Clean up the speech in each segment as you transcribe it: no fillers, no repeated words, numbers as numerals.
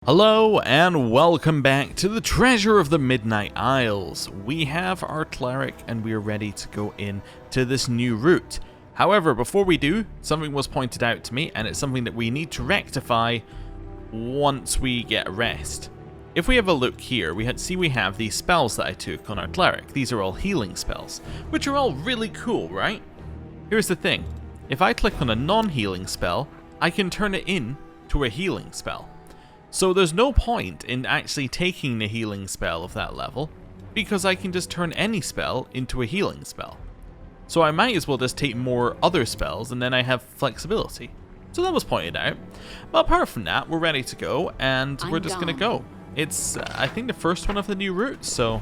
Hello and welcome back to the Treasure of the Midnight Isles. We have our cleric and we are ready to go in to this new route. However, before we do, something was pointed out to me and it's something that we need to rectify once we get a rest. If we have a look here, we have these spells that I took on our cleric. These are all healing spells, which are all really cool, right? Here's the thing. If I click on a non-healing spell, I can turn it into a healing spell. So there's no point in actually taking the healing spell of that level, because I can just turn any spell into a healing spell. So I might as well just take more other spells and then I have flexibility. So that was pointed out. But apart from that, we're ready to go and we're just going to go. It's, I think, the first one of the new routes, so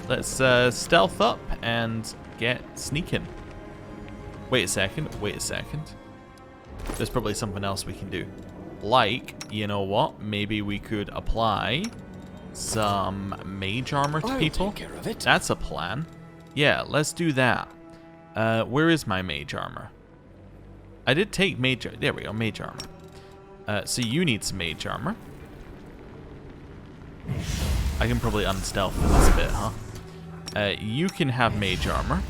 let's stealth up and get sneaking. Wait a second. There's probably something else we can do. Like, you know what? Maybe we could apply some mage armor to people. Take care of it. That's a plan. Yeah, let's do that. Where is my mage armor? I did take mage. There we go, mage armor. So you need some mage armor. I can probably unstealth for this bit, huh? You can have mage armor.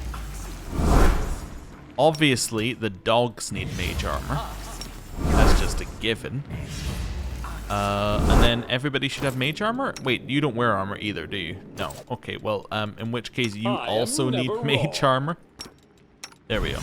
Obviously, the dogs need mage armor. That's just a given. And then everybody should have mage armor? Wait, you don't wear armor either, do you? No. Okay, well, in which case you also need mage armor. There we go.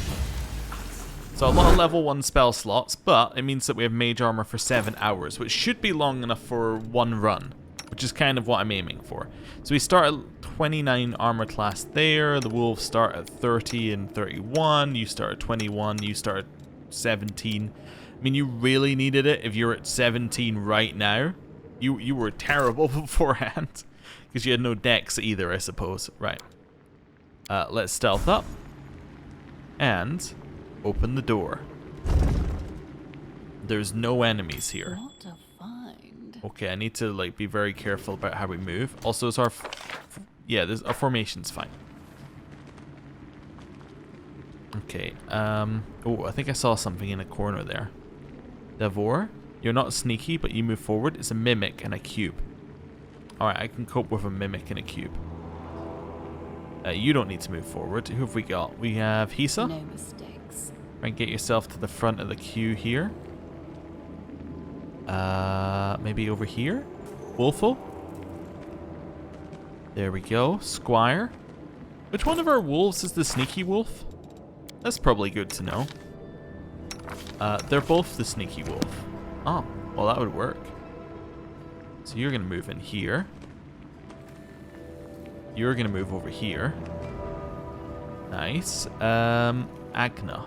So a lot of level 1 spell slots, but it means that we have mage armor for 7 hours, which should be long enough for one run, which is kind of what I'm aiming for. So we start at 29 armor class there, the wolves start at 30 and 31, you start at 21, you start at 17. I mean, you really needed it if you're at 17 right now. You were terrible beforehand because you had no dex either, I suppose. Right. Let's stealth up and open the door. There's no enemies here. What a find. Okay, I need to be very careful about how we move. Also, is our our formation's fine. Okay. Oh, I think I saw something in a corner there. Devor, you're not sneaky, but you move forward. It's a mimic and a cube. Alright, I can cope with a mimic and a cube. You don't need to move forward. Who have we got? We have Hisa. No mistakes. Try and get yourself to the front of the queue here. Maybe over here? Wolfo? There we go. Squire. Which one of our wolves is the sneaky wolf? That's probably good to know. They're both the sneaky wolf. Oh, well that would work. So you're going to move in here. You're going to move over here. Nice. Agna.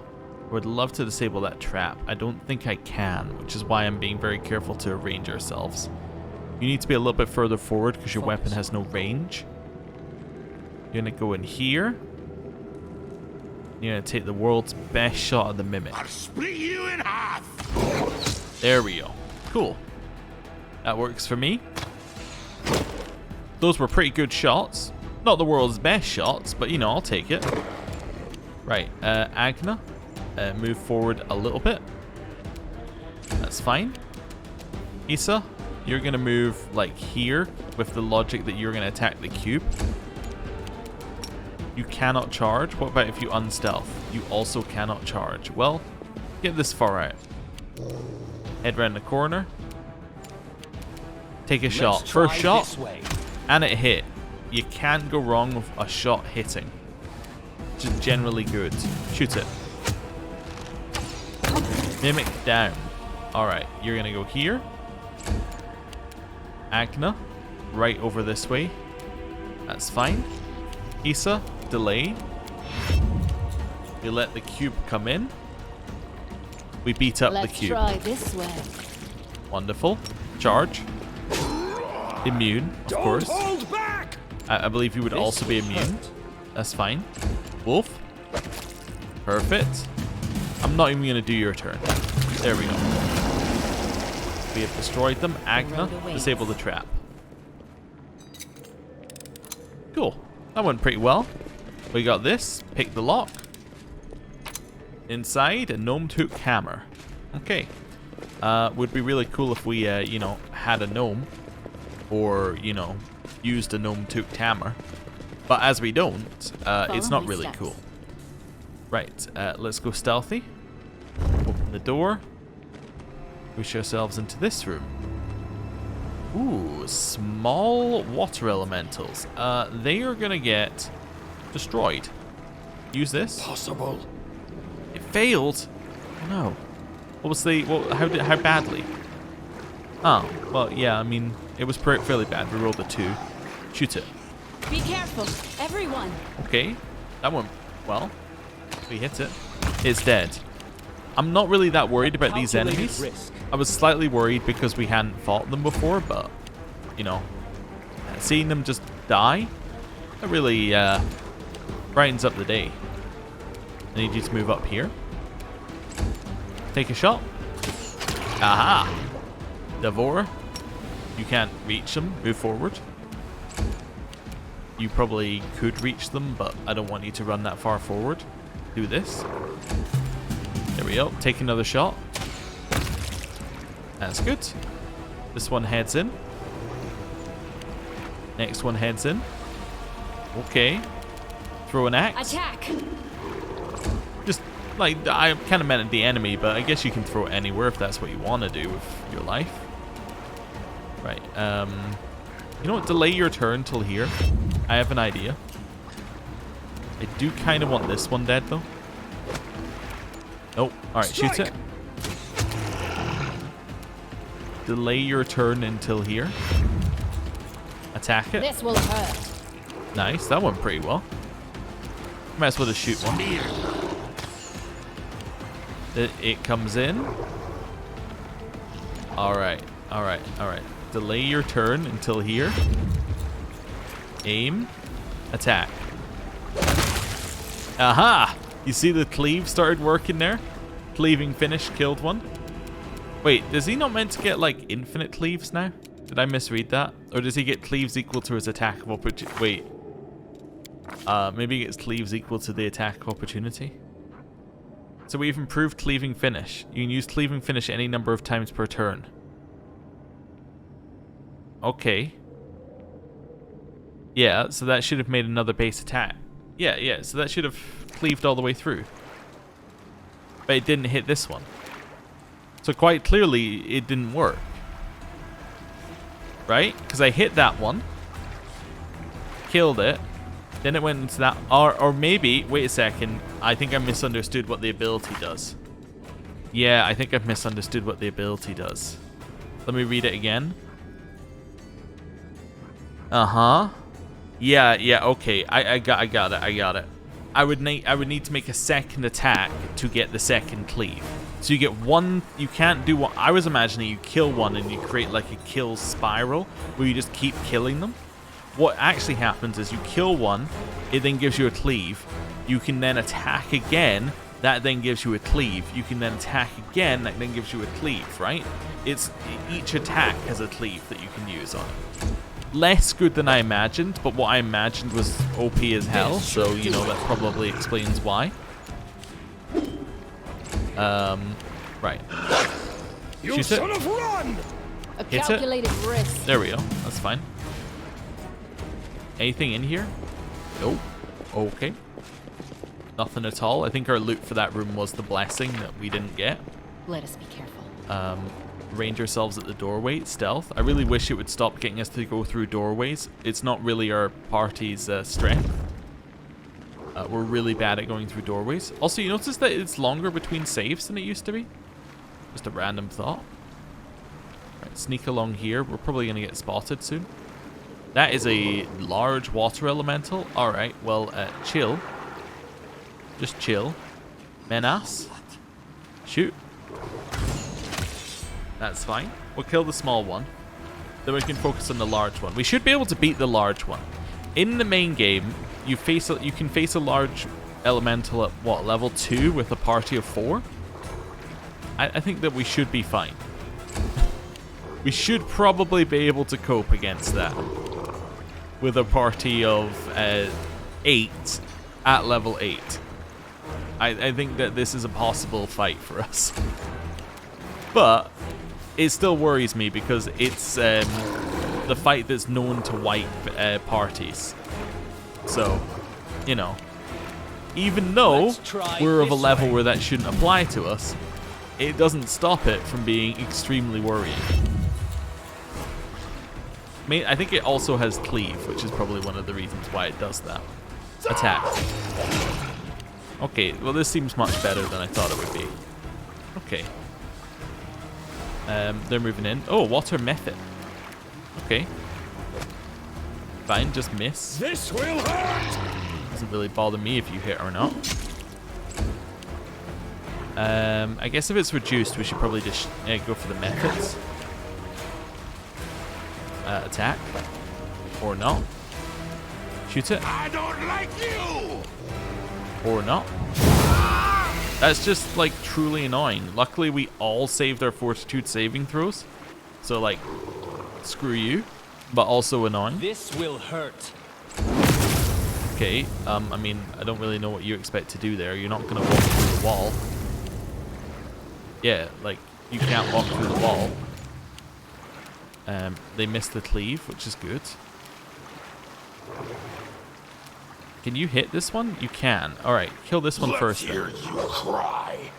Would love to disable that trap. I don't think I can, which is why I'm being very careful to arrange ourselves. You need to be a little bit further forward because your weapon has no range. You're going to go in here. You're going to take the world's best shot at the mimic. I'll split you in half. There we go. Cool. That works for me. Those were pretty good shots. Not the world's best shots, but you know, I'll take it. Right, Agna. Move forward a little bit. That's fine. Issa, you're going to move here with the logic that you're going to attack the cube. You cannot charge. What about if you unstealth? You also cannot charge. Well, get this far out. Head round the corner. Take a shot. First shot, and it hit. You can't go wrong with a shot hitting. Which is generally good. Shoot it. Mimic down. Alright, you're going to go here. Agna, right over this way. That's fine. Issa, delay. We let the cube come in. We beat up the cube. Let's try this way. Wonderful. Charge. Immune, of course. Hold back. I believe you would also be immune. That's fine. Wolf. Perfect. I'm not even going to do your turn. There we go. We have destroyed them. Agna, disable the trap. Cool. That went pretty well. We got this. Pick the lock. Inside, a gnome took hammer. Okay. Would be really cool if we, you know, had a gnome, or, you know, used a gnome took tamer. But as we don't, it's not really cool. Right, let's go stealthy. Open the door. Push ourselves into this room. Ooh, small water elementals. They are gonna get destroyed. Use this. Possible. It failed. Oh no. What was the? How badly? Oh, well, yeah. I mean, it was fairly bad. We rolled a 2. Shoot it. Be careful, everyone. Okay, that went well. We hit it. It's dead. I'm not really that worried about these enemies. I was slightly worried because we hadn't fought them before, but, you know, seeing them just die, that really brightens up the day. I need you to move up here. Take a shot. Aha! Devour. You can't reach them. Move forward. You probably could reach them, but I don't want you to run that far forward. Do this. There we go. Take another shot. That's good. This one heads in. Next one heads in. Okay. Throw an axe. Attack! Just, like, I kind of meant the enemy, but I guess you can throw it anywhere if that's what you want to do with your life. Right. You know what? Delay your turn till here. I have an idea. I do kind of want this one dead, though. Nope. Alright, shoot it. Delay your turn until here. Attack it. This will hurt. Nice. That went pretty well. Might as well just shoot one. It comes in. Alright. Alright. Alright. Delay your turn until here. Aim. Attack. Aha! You see the cleave started working there? Cleaving finish killed one. Wait, is he not meant to get, like, infinite cleaves now? Did I misread that? Or does he get cleaves equal to his attack of opportunity? Wait. Maybe he gets cleaves equal to the attack of opportunity. So we've improved cleaving finish. You can use cleaving finish any number of times per turn. Okay. Yeah, so that should have made another base attack. Yeah, so that should have cleaved all the way through. But it didn't hit this one. So quite clearly, it didn't work. Right? Because I hit that one. Killed it. Then it went into that. Or maybe, wait a second. I think I misunderstood what the ability does. Yeah, I think I've misunderstood what the ability does. Let me read it again. Uh-huh. Yeah, okay. I got it. I would need to make a second attack to get the second cleave. So you get one, you can't do what I was imagining. You kill one and you create like a kill spiral where you just keep killing them. What actually happens is you kill one, it then gives you a cleave. You can then attack again, that then gives you a cleave. You can then attack again, that then gives you a cleave, right? It's each attack has a cleave that you can use on it. Less good than I imagined, but what I imagined was OP as hell, so you know that probably explains why. Right. You son of run! A Hit it. calculated risk. There we go. That's fine. Anything in here? Nope. Okay. Nothing at all. I think our loot for that room was the blessing that we didn't get. Let us be careful. Range ourselves at the doorway. Stealth. I really wish it would stop getting us to go through doorways. It's not really our party's strength. We're really bad at going through doorways. Also, you notice that it's longer between saves than it used to be? Just a random thought. Right, sneak along here. We're probably going to get spotted soon. That is a large water elemental. Alright, well, chill. Just chill. Menace. Shoot. That's fine. We'll kill the small one. Then we can focus on the large one. We should be able to beat the large one. In the main game, you can face a large elemental at, what, level 2 with a party of 4? I think that we should be fine. We should probably be able to cope against that. With a party of 8 at level 8. I think that this is a possible fight for us. But it still worries me because it's the fight that's known to wipe parties. So, you know, even though we're of a level where that shouldn't apply to us, it doesn't stop it from being extremely worrying. I think it also has cleave, which is probably one of the reasons why it does that. Attack. Okay, well this seems much better than I thought it would be. Okay. They're moving in. Oh, WotR method. Okay. Fine, just miss. This will hurt. Doesn't really bother me if you hit or not. I guess if it's reduced, we should probably just go for the methods. Attack. Or not. Shoot it. I don't like you. Or not. That's just, like, truly annoying. Luckily, we all saved our fortitude saving throws. So, like, screw you. But also annoying. This will hurt. Okay, I mean, I don't really know what you expect to do there. You're not going to walk through the wall. Yeah, like, you can't walk through the wall. They missed the cleave, which is good. Can you hit this one? You can. Alright, kill this one first. Hear you cry.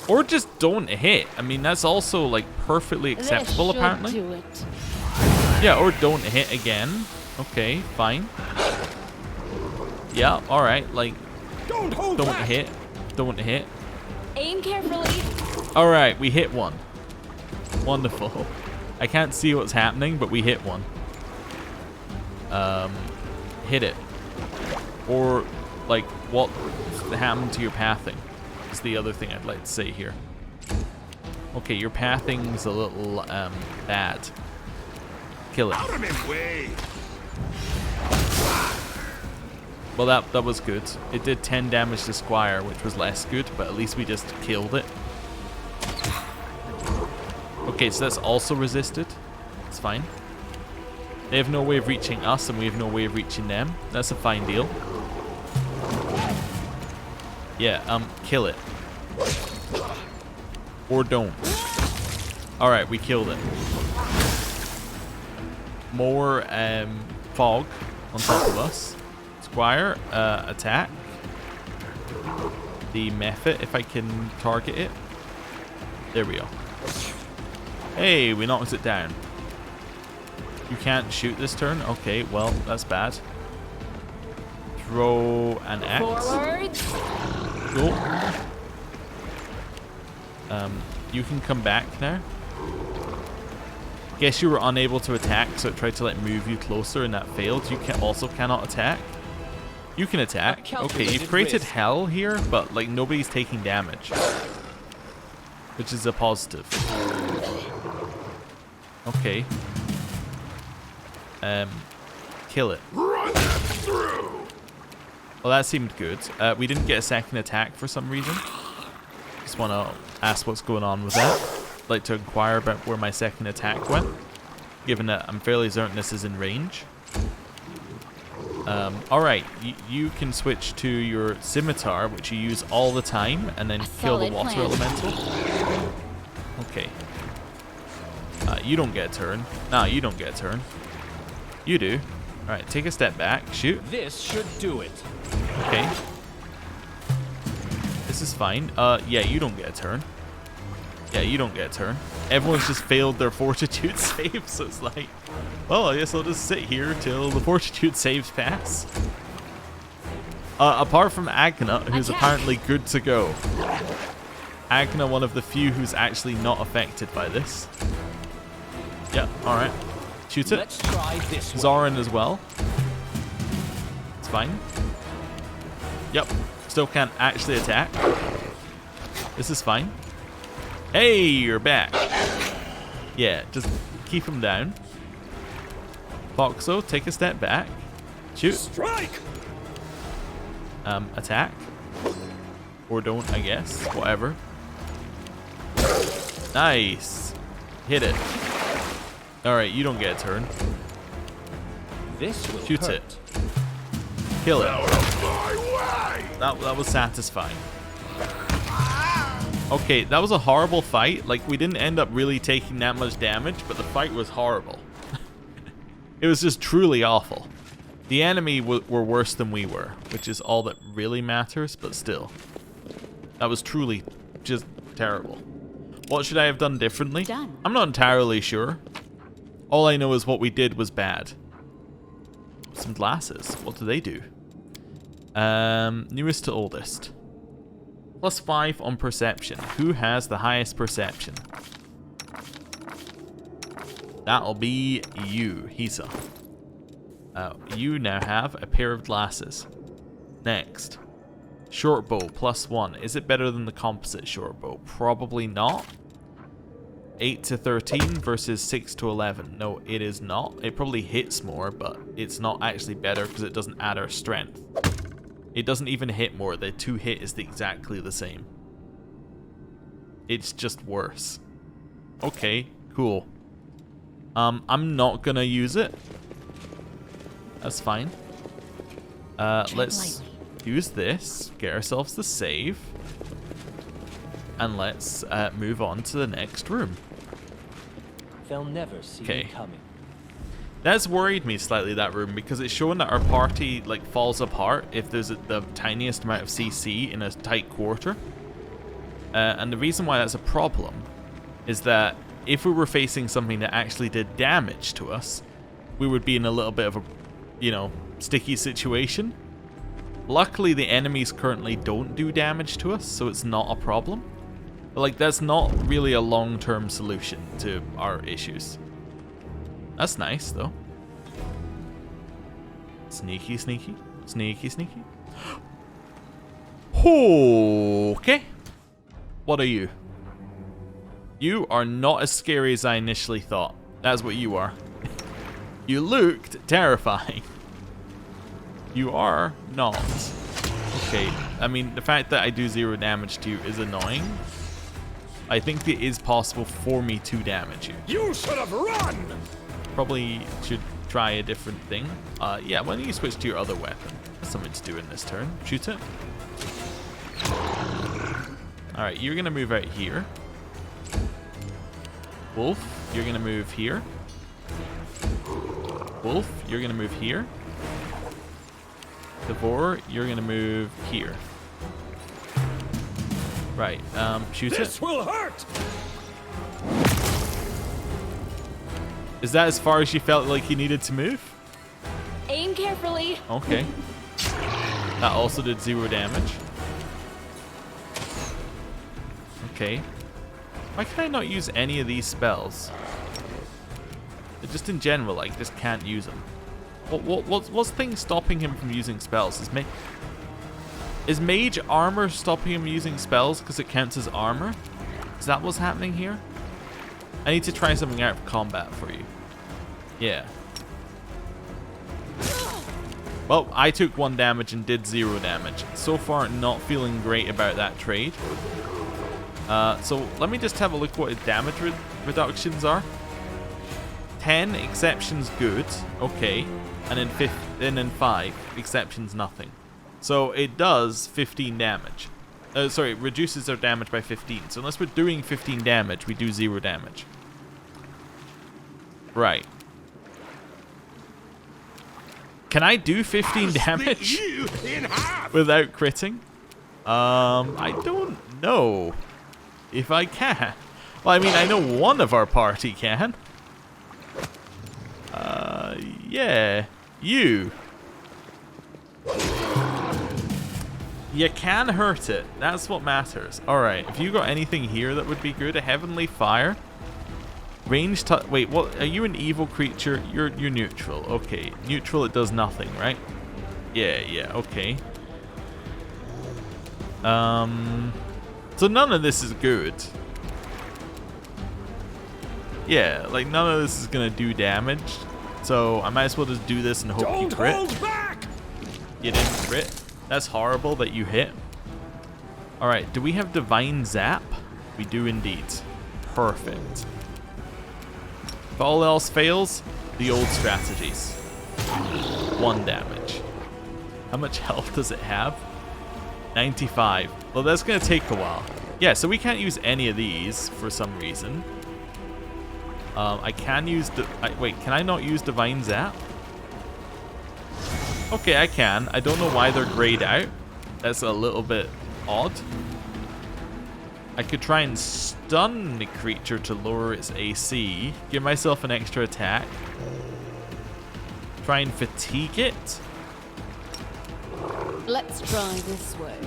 Or just don't hit. I mean, that's also, like, perfectly acceptable, apparently. Do it. Yeah, or don't hit again. Okay, fine. Yeah, alright, like, Don't hold don't back. hit. Don't hit. Aim carefully. Alright, we hit one. Wonderful. I can't see what's happening, but we hit one. Hit it. Or, like, what happened to your pathing is the other thing I'd like to say here. Okay, your pathing's a little, bad. Kill it. Out of my way. Well, that was good. It did 10 damage to Squire, which was less good, but at least we just killed it. Okay, so that's also resisted. It's fine. They have no way of reaching us, and we have no way of reaching them. That's a fine deal. Yeah, kill it. Or don't. Alright, we killed it. More, fog on top of us. Squire, attack. The method, if I can target it. There we go. Hey, we knocked it down. You can't shoot this turn? Okay, well, that's bad. Throw an axe. Forwards. Cool. You can come back now. Guess you were unable to attack, so it tried to, like, move you closer, and that failed. You also cannot attack. You can attack. Okay, you've created hell here, but, like, nobody's taking damage. Which is a positive. Okay. Kill it. Run them through. Well, that seemed good. We didn't get a second attack for some reason. Just want to ask what's going on with that. I'd like to inquire about where my second attack went, given that I'm fairly certain this is in range. Alright, you can switch to your scimitar, which you use all the time, and then kill the water elemental. Okay. You don't get a turn. No, you don't get a turn. You do. Alright, take a step back. Shoot. This should do it. Okay. This is fine. Yeah, you don't get a turn. Yeah, you don't get a turn. Everyone's just failed their fortitude save, so it's like, well, I guess I'll just sit here till the fortitude saves pass. Apart from Agna, who's apparently good to go. Agna, one of the few who's actually not affected by this. Yeah, alright. Shoot it. Let's try this one. Zoran as well. It's fine. Yep. Still can't actually attack. This is fine. Hey, you're back. Yeah, just keep him down. Foxo, take a step back. Shoot. Strike. Attack. Or don't, I guess. Whatever. Nice. Hit it. Alright, you don't get a turn. This will Shoot hurt. it. Kill it. Out of my way. That was satisfying. Okay, that was a horrible fight. Like, we didn't end up really taking that much damage, but the fight was horrible. It was just truly awful. The enemy were worse than we were, which is all that really matters, but still. That was truly just terrible. What should I have done differently? Done. I'm not entirely sure. All I know is what we did was bad. Some glasses. What do they do? Newest to oldest. +5 on perception. Who has the highest perception? That'll be you, Hisa. You now have a pair of glasses. Next. Short bow, +1. Is it better than the composite short bow? Probably not. 8 to 13 versus 6 to 11. No, it is not. It probably hits more, but it's not actually better because it doesn't add our strength. It doesn't even hit more. The 2 hit is exactly the same. It's just worse. Okay, cool. I'm not gonna use it. That's fine. Let's use this, get ourselves the save, and let's move on to the next room. They'll never see me coming. That's worried me slightly, that room, because it's showing that our party like falls apart if there's the tiniest amount of CC in a tight quarter. And the reason why that's a problem is that if we were facing something that actually did damage to us, we would be in a little bit of a, you know, sticky situation. Luckily, the enemies currently don't do damage to us, so it's not a problem. But like, that's not really a long-term solution to our issues. That's nice, though. Sneaky, sneaky. Sneaky, sneaky. Okay. What are you? You are not as scary as I initially thought. That's what you are. You looked terrifying. You are not. Okay, I mean, the fact that I do 0 damage to you is annoying. I think it is possible for me to damage you. You should have run! Probably should try a different thing. Yeah, why don't you switch to your other weapon? That's something to do in this turn. Shoot it. Alright, you're going to move out here. Wolf, you're going to move here. Wolf, you're going to move here. Devourer, you're going to move here. Right, shoot it. This will hurt! Is that as far as you felt like you needed to move? Aim carefully. Okay. That also did 0 damage. Okay. Why can I not use any of these spells? Just in general, I just can't use them. What's things stopping him from using spells? Is mage armor stopping him using spells because it counts as armor? Is that what's happening here? I need to try something out for combat for you. Yeah. Well, I took 1 damage and did 0 damage. So far, not feeling great about that trade. So let me just have a look what his damage reductions are. 10, exceptions good. Okay. And then 5, exceptions nothing. So it does 15 damage. Sorry, it reduces their damage by 15. So unless we're doing 15 damage, we do 0 damage. Right. Can I do 15 damage without critting? I don't know if I can. Well, I mean, I know one of our party can. Yeah. You. You can hurt it. That's what matters. Alright, if you got anything here that would be good, a heavenly fire. Range wait, what? Are you an evil creature? You're neutral. Okay. Neutral, it does nothing, right? Yeah, okay. So none of this is good. Yeah, like none of this is gonna do damage. So I might as well just do this and hope you crit. Hold back! You didn't crit. That's horrible that you hit. Alright, do we have Divine Zap? We do indeed. Perfect. If all else fails, the old strategies. 1 damage. How much health does it have? 95. Well, that's going to take a while. Yeah, so we can't use any of these for some reason. I can use... wait, can I not use Divine Zap? Okay, I can. I don't know why they're grayed out. That's a little bit odd. I could try and stun the creature to lower its AC. Give myself an extra attack. Try and fatigue it. Let's try this way.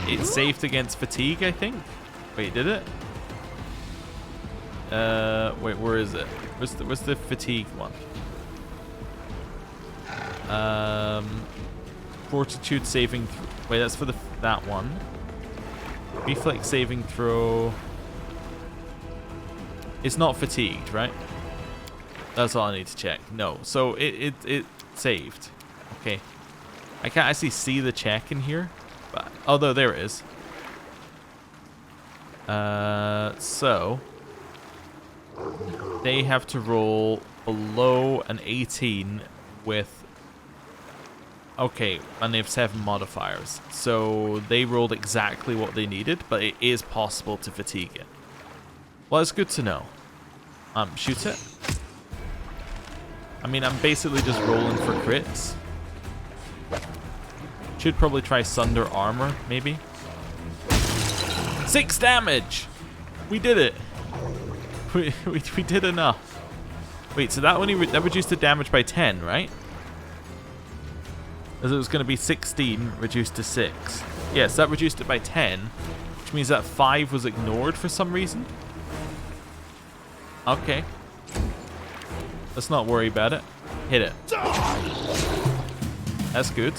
It's saved against fatigue, I think. Wait, did it? Wait, where is it? What's the fatigue one? Fortitude saving. Wait, that's for that one. Reflex saving throw. It's not fatigued, right? That's all I need to check. No, so it saved. Okay. I can't actually see the check in here, but although there it is. So they have to roll below an 18 with. Okay, and they have 7 modifiers. So they rolled exactly what they needed, but it is possible to fatigue it. Well, it's good to know. Shoot it. I mean, I'm basically just rolling for crits. Should probably try Sunder Armor, maybe. 6 damage! We did it! We did enough. Wait, so that that reduced the damage by 10, right? As it was going to be 16 reduced to 6. Yes, that reduced it by 10, which means that 5 was ignored for some reason. Okay. Let's not worry about it. Hit it. That's good.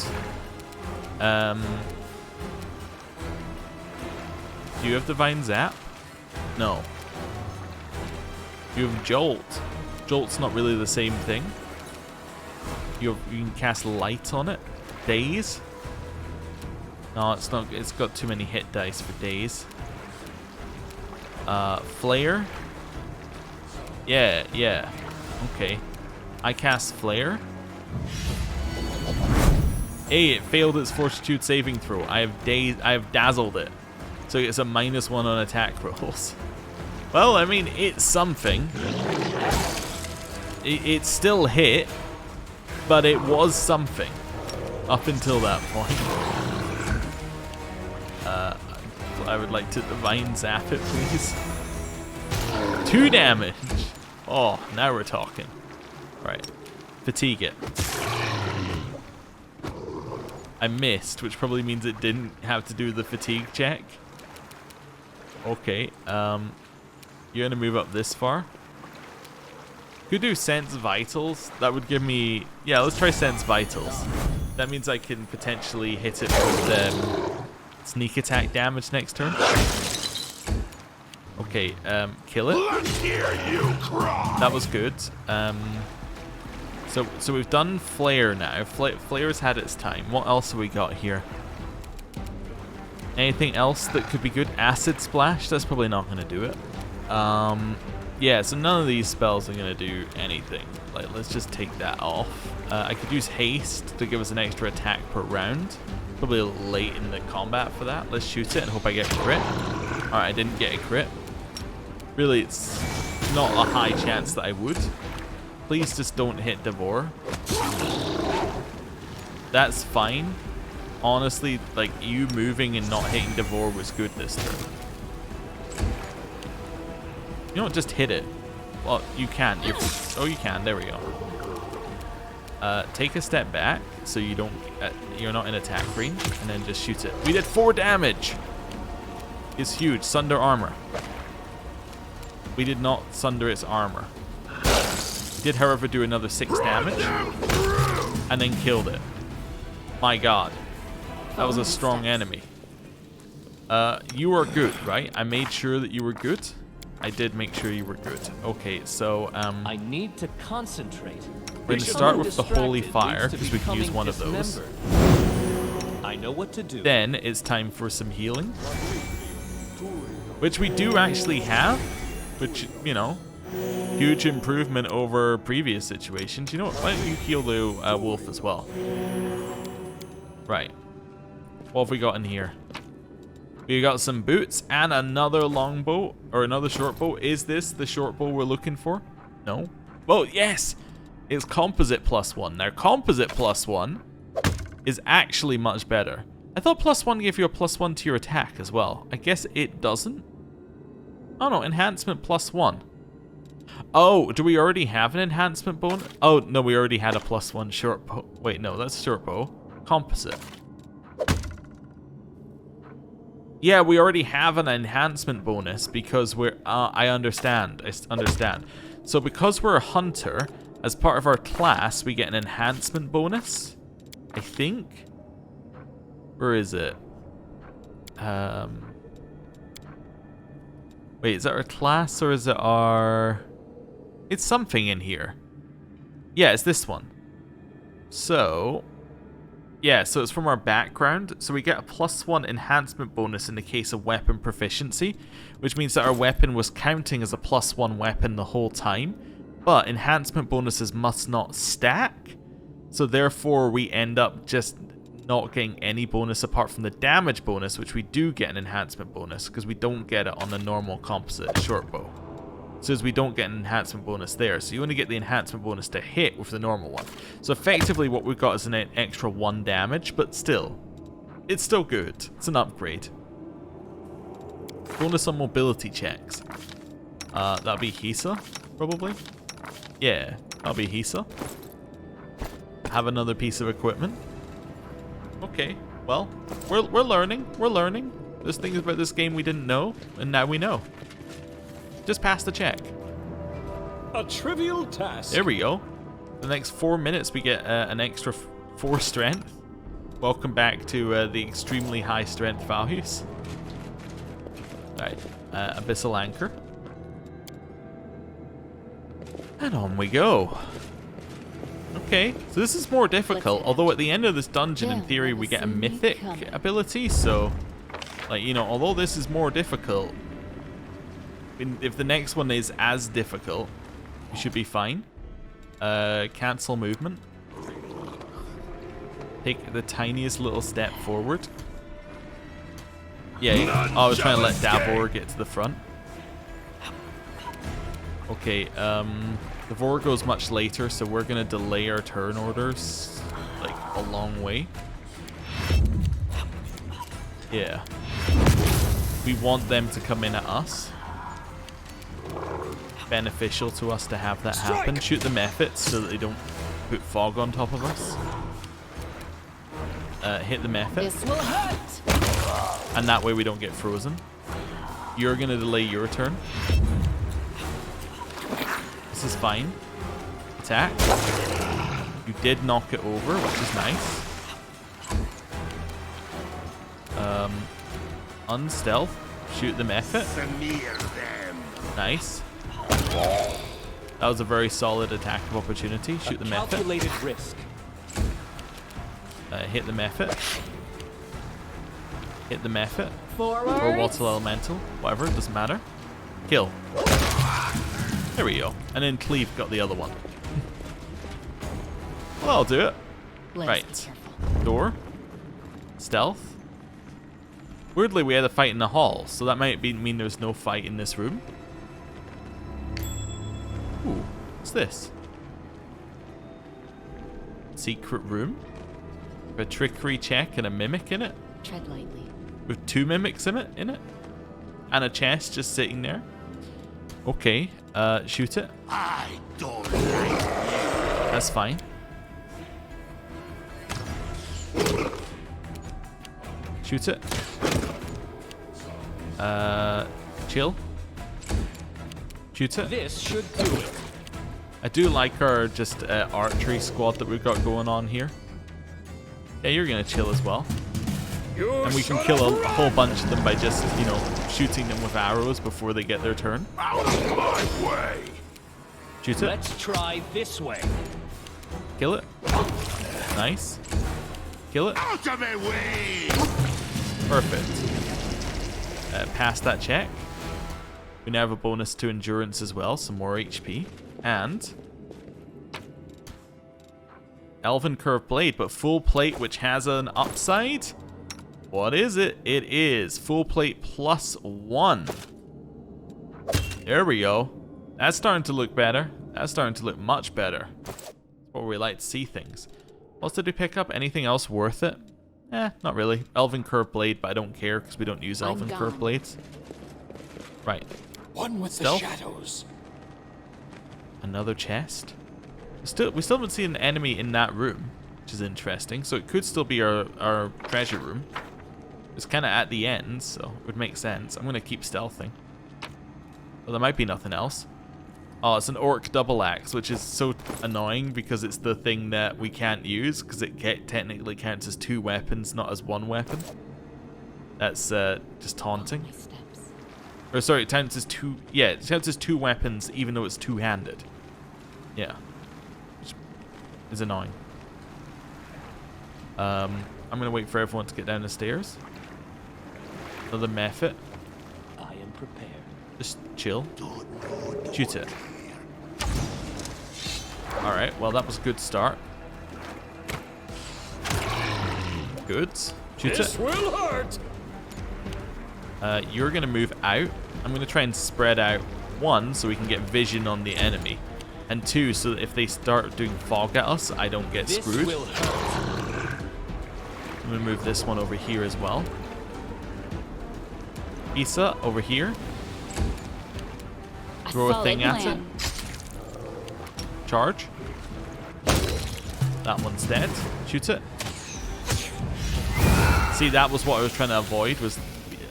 Do you have Divine Zap? No. You have Jolt. Jolt's not really the same thing. You can cast Light on it. Daze? No, it's not. It's got too many hit dice for Daze. Flare? Yeah. Okay. I cast Flare. Hey, it failed its Fortitude saving throw. I have dazzled it. So it's a -1 on attack rolls. Well, I mean, it's something. It still hit. But it was something up until that point. I would like to Divine Zap it, please. 2 damage. Oh, now we're talking. Right. Fatigue it. I missed, which probably means it didn't have to do the fatigue check. Okay. You're going to move up this far. Could do Sense Vitals. That would give me... Yeah, let's try Sense Vitals. That means I can potentially hit it with sneak attack damage next turn. Okay, kill it. Let's hear you cry. That was good. So we've done Flare now. Flare's had its time. What else have we got here? Anything else that could be good? Acid Splash? That's probably not going to do it. Yeah, so none of these spells are going to do anything. Like, let's just take that off. I could use Haste to give us an extra attack per round. Probably late in the combat for that. Let's shoot it and hope I get a crit. Alright, I didn't get a crit. Really, it's not a high chance that I would. Please just don't hit Devour. That's fine. Honestly, like, you moving and not hitting Devour was good this turn. You don't just hit it. Well, you can. Oh, you can. There we go. Take a step back so you don't. You're not in attack range, and then just shoot it. We did 4 damage. It's huge. Sunder armor. We did not sunder its armor. We did, however, do another 6 damage, and then killed it. My God, that was a strong enemy. You are good, right? I made sure that you were good. I did make sure you were good. Okay, so I need to concentrate. We're going to start with the Holy Fire, because we can use one of those. I know what to do. Then it's time for some healing, which we do actually have, which, you know, huge improvement over previous situations. You know what? Why don't you heal the wolf as well? Right. What have we got in here? We got some boots and another longbow, or another short bow. Is this the short bow we're looking for? No. Oh, yes! It's composite +1. Now, composite +1 is actually much better. I thought +1 gave you a +1 to your attack as well. I guess it doesn't. Oh no, enhancement +1. Oh, do we already have an enhancement bonus? Oh, no, we already had a +1 short bow. Wait, no, that's short bow. Composite. Yeah, we already have an enhancement bonus because we're... I understand. So because we're a hunter, as part of our class, we get an enhancement bonus. I think. Where is it? Wait, is that our class or is it our... It's something in here. Yeah, it's this one. So... Yeah, so it's from our background. So we get a +1 enhancement bonus in the case of weapon proficiency, which means that our weapon was counting as a +1 weapon the whole time. But enhancement bonuses must not stack. So therefore we end up just not getting any bonus apart from the damage bonus, which we do get an enhancement bonus because we don't get it on the normal composite short bow. So as we don't get an enhancement bonus there, so you only get the enhancement bonus to hit with the normal one. So effectively what we've got is an extra 1 damage, but still, it's still good. It's an upgrade. Bonus on mobility checks. That'll be Hisa, probably. Yeah, that'll be Hisa. Have another piece of equipment. Okay, well, we're learning. We're learning. There's things about this game we didn't know, and now we know. Just pass the check. A trivial task. There we go. The next 4 minutes we get an extra 4 strength. Welcome back to the extremely high strength values. Alright, abyssal anchor. And on we go. Okay, so this is more difficult, although at the end of this dungeon, in theory, we get a mythic ability, so, like, you know, although this is more difficult, if the next one is as difficult, we should be fine. Cancel movement. Take the tiniest little step forward. Yeah, I was trying to let Davor get to the front. Okay, the Vor goes much later, so we're going to delay our turn orders, like, a long way. Yeah. We want them to come in at us. Beneficial to us to have that happen. Shoot the Mephits so that they don't put fog on top of us. Hit the Mephit. This will hurt. And that way we don't get frozen. You're going to delay your turn. This is fine. Attack. You did knock it over, which is nice. Unstealth. Shoot the Mephit. Nice. That was a very solid attack of opportunity. Shoot the Mephit. Calculated risk. Hit the Mephit. Hit the Mephit. Forward. Or WotR Elemental. Whatever, it doesn't matter. Kill. There we go. And then Cleave got the other one. Well, I'll do it. Right. Door. Stealth. Weirdly, we had a fight in the hall, so that might mean there's no fight in this room. Ooh, what's this? Secret room. A trickery check and a mimic in it. Tread lightly. With 2 mimics in it. And a chest just sitting there. Okay, shoot it. I don't like it. That's fine. Shoot it. Chill. Shoot it. This should do it. I do like our just archery squad that we've got going on here. Yeah, you're gonna chill as well. And we can kill a whole bunch of them by just, you know, shooting them with arrows before they get their turn. Out of my way. Shoot it. Let's try this way. Kill it. Nice. Kill it. Out of my way. Perfect. Pass that check. We now have a bonus to endurance as well, some more HP. And Elven Curved Blade, but full plate, which has an upside. What is it? It is full plate +1. There we go. That's starting to look better. That's starting to look much better. That's where we like to see things. What else did we pick up? Anything else worth it? Not really. Elven Curved Blade, but I don't care because we don't use Elven Curved Blades. Right. One with Stealth. the shadows. Another chest. We still haven't seen an enemy in that room, which is interesting. So it could still be our treasure room. It's kind of at the end, so it would make sense. I'm going to keep stealthing. Well, there might be nothing else. Oh, it's an orc double axe, which is so annoying because it's the thing that we can't use because it technically counts as 2 weapons, not as 1 weapon. That's just taunting. My steps. Or sorry, it counts as 2. Yeah, it counts as 2 weapons, even though it's 2-handed. Yeah, which is annoying. I'm gonna wait for everyone to get down the stairs. Another method. I am prepared. Just chill. Shoot it. Alright, well that was a good start. Good. Shoot This it. will hurt. You're gonna move out. I'm gonna try and spread out. 1, so we can get vision on the enemy. And 2, so that if they start doing fog at us, I don't get This screwed. will hurt. I'm gonna move this one over here as well. Issa, over here. Throw a thing at it. Charge. That one's dead. Shoot it. See, that was what I was trying to avoid, was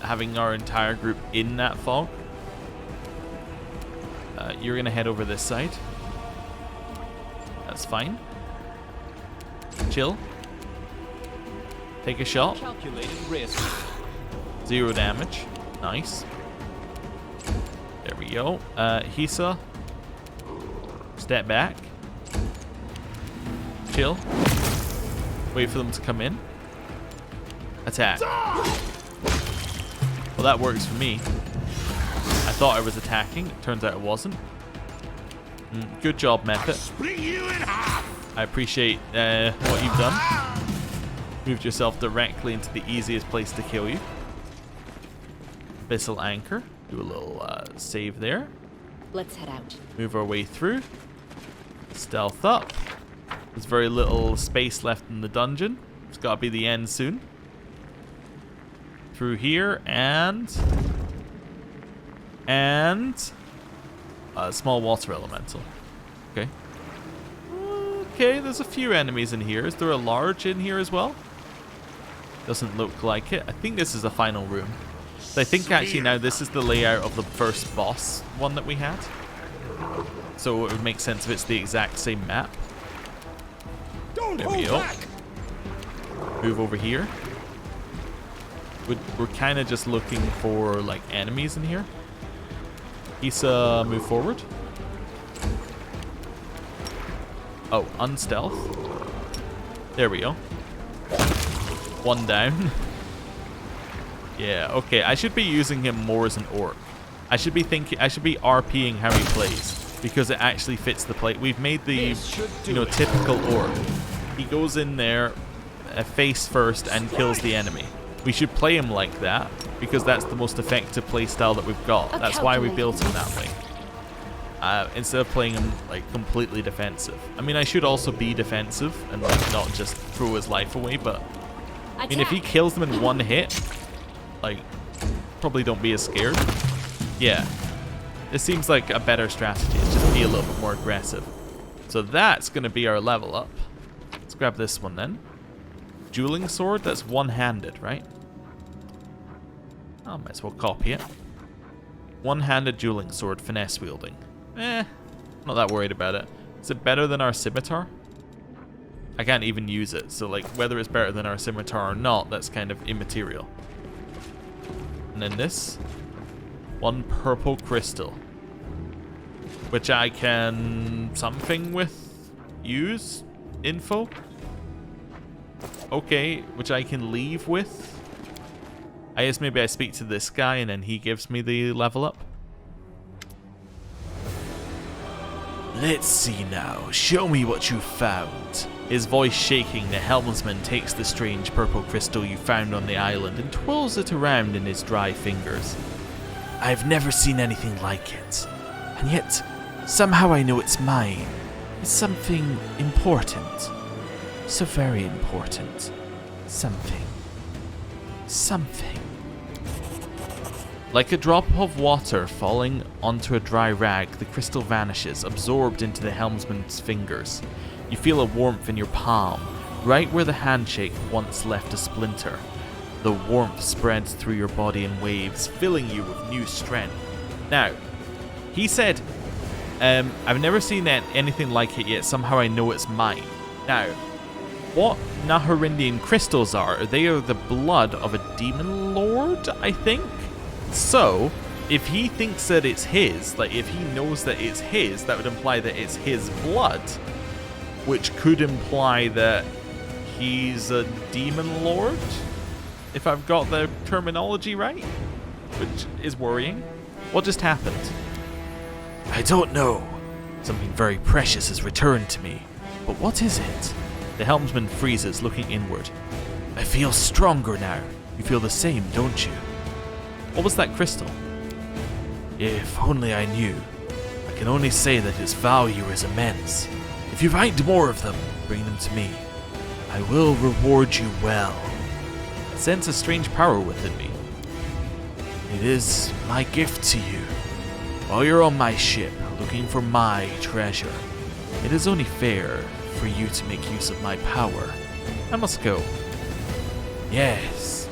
having our entire group in that fog. You're going to head over this side. That's fine. Chill. Take a shot. Calculated risk. 0 damage. Nice. There we go. Hisa. Step back. Chill. Wait for them to come in. Attack. Well, that works for me. I thought I was attacking. It turns out it wasn't. Good job, Method. Split you in half. I appreciate what you've done. Moved yourself directly into the easiest place to kill you. Abyssal Anchor. Do a little save there. Let's head out. Move our way through. Stealth up. There's very little space left in the dungeon. It's got to be the end soon. Through here and a small water elemental. Okay. Okay, there's a few enemies in here. Is there a large in here as well? Doesn't look like it. I think this is a final room. So I think actually now this is the layout of the first boss one that we had. So it would make sense if it's the exact same map. Don't There we hold go. back. Move over here. We're kind of just looking for like enemies in here. Issa, move forward. Oh, unstealth. There we go. 1 down. Yeah, okay. I should be using him more as an orc. I should be RPing how he plays because it actually fits the play. We've made the This should do it. typical orc. He goes in there, face first, and kills the enemy. We should play him like that because that's the most effective play style that we've got. That's why we built him that way. Instead of playing him like completely defensive. I mean, I should also be defensive and like not just throw his life away, but I mean, if he kills them in 1 hit, like, probably don't be as scared. Yeah, this seems like a better strategy. It's just be a little bit more aggressive. So that's going to be our level up. Let's grab this one then. Dueling sword, that's 1-handed, right? I might as well copy it. 1-handed dueling sword, finesse wielding. Not that worried about it. Is it better than our scimitar? I can't even use it, so like whether it's better than our scimitar or not, that's kind of immaterial. And then this. 1 purple crystal. Which I can something with. Use. Info. Okay, which I can leave with. I guess maybe I speak to this guy and then he gives me the level up. Let's see now. Show me what you found. His voice shaking, the helmsman takes the strange purple crystal you found on the island and twirls it around in his dry fingers. I've never seen anything like it, and yet somehow I know it's mine. It's something important. So very important. Something. Like a drop of water falling onto a dry rag, the crystal vanishes, absorbed into the helmsman's fingers. You feel a warmth in your palm, right where the handshake once left a splinter. The warmth spreads through your body in waves, filling you with new strength. Now, he said, I've never seen anything like it yet, somehow I know it's mine. Now, what Naharindian crystals are, they are the blood of a demon lord, I think? So, if he thinks that it's his, like if he knows that it's his, that would imply that it's his blood, which could imply that he's a demon lord, if I've got the terminology right, which is worrying. What just happened? I don't know. Something very precious has returned to me, but what is it? The helmsman freezes, looking inward. I feel stronger now. You feel the same, don't you? What was that crystal? If only I knew. I can only say that its value is immense. If you find more of them, bring them to me. I will reward you well. I sense a strange power within me. It is my gift to you. While you're on my ship, looking for my treasure, it is only fair for you to make use of my power. I must go. Yes,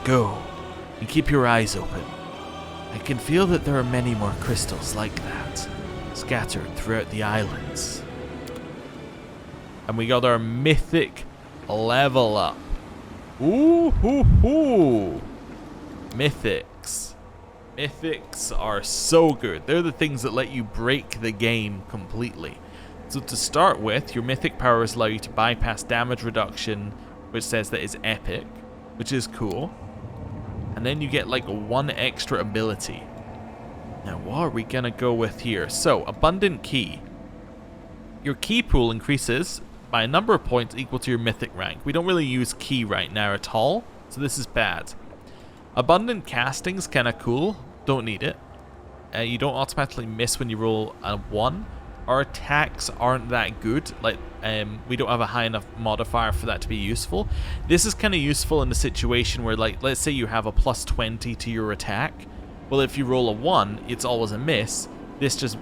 go. And keep your eyes open. I can feel that there are many more crystals like that, scattered throughout the islands. And we got our mythic level up. Ooh, hoo, hoo. Mythics. Mythics are so good. They're the things that let you break the game completely. So to start with, your mythic powers allow you to bypass damage reduction, which says that it's epic, which is cool. And then you get like one extra ability. Now what are we gonna go with here? So, abundant key. Your key pool increases by a number of points equal to your mythic rank. We don't really use key right now at all, so this is bad. Abundant casting's kinda cool. Don't need it. You don't automatically miss when you roll a 1. Our attacks aren't that good. Like, we don't have a high enough modifier for that to be useful. This is kind of useful in the situation where, like, let's say you have a plus 20 to your attack. Well, if you roll a 1, it's always a miss. This just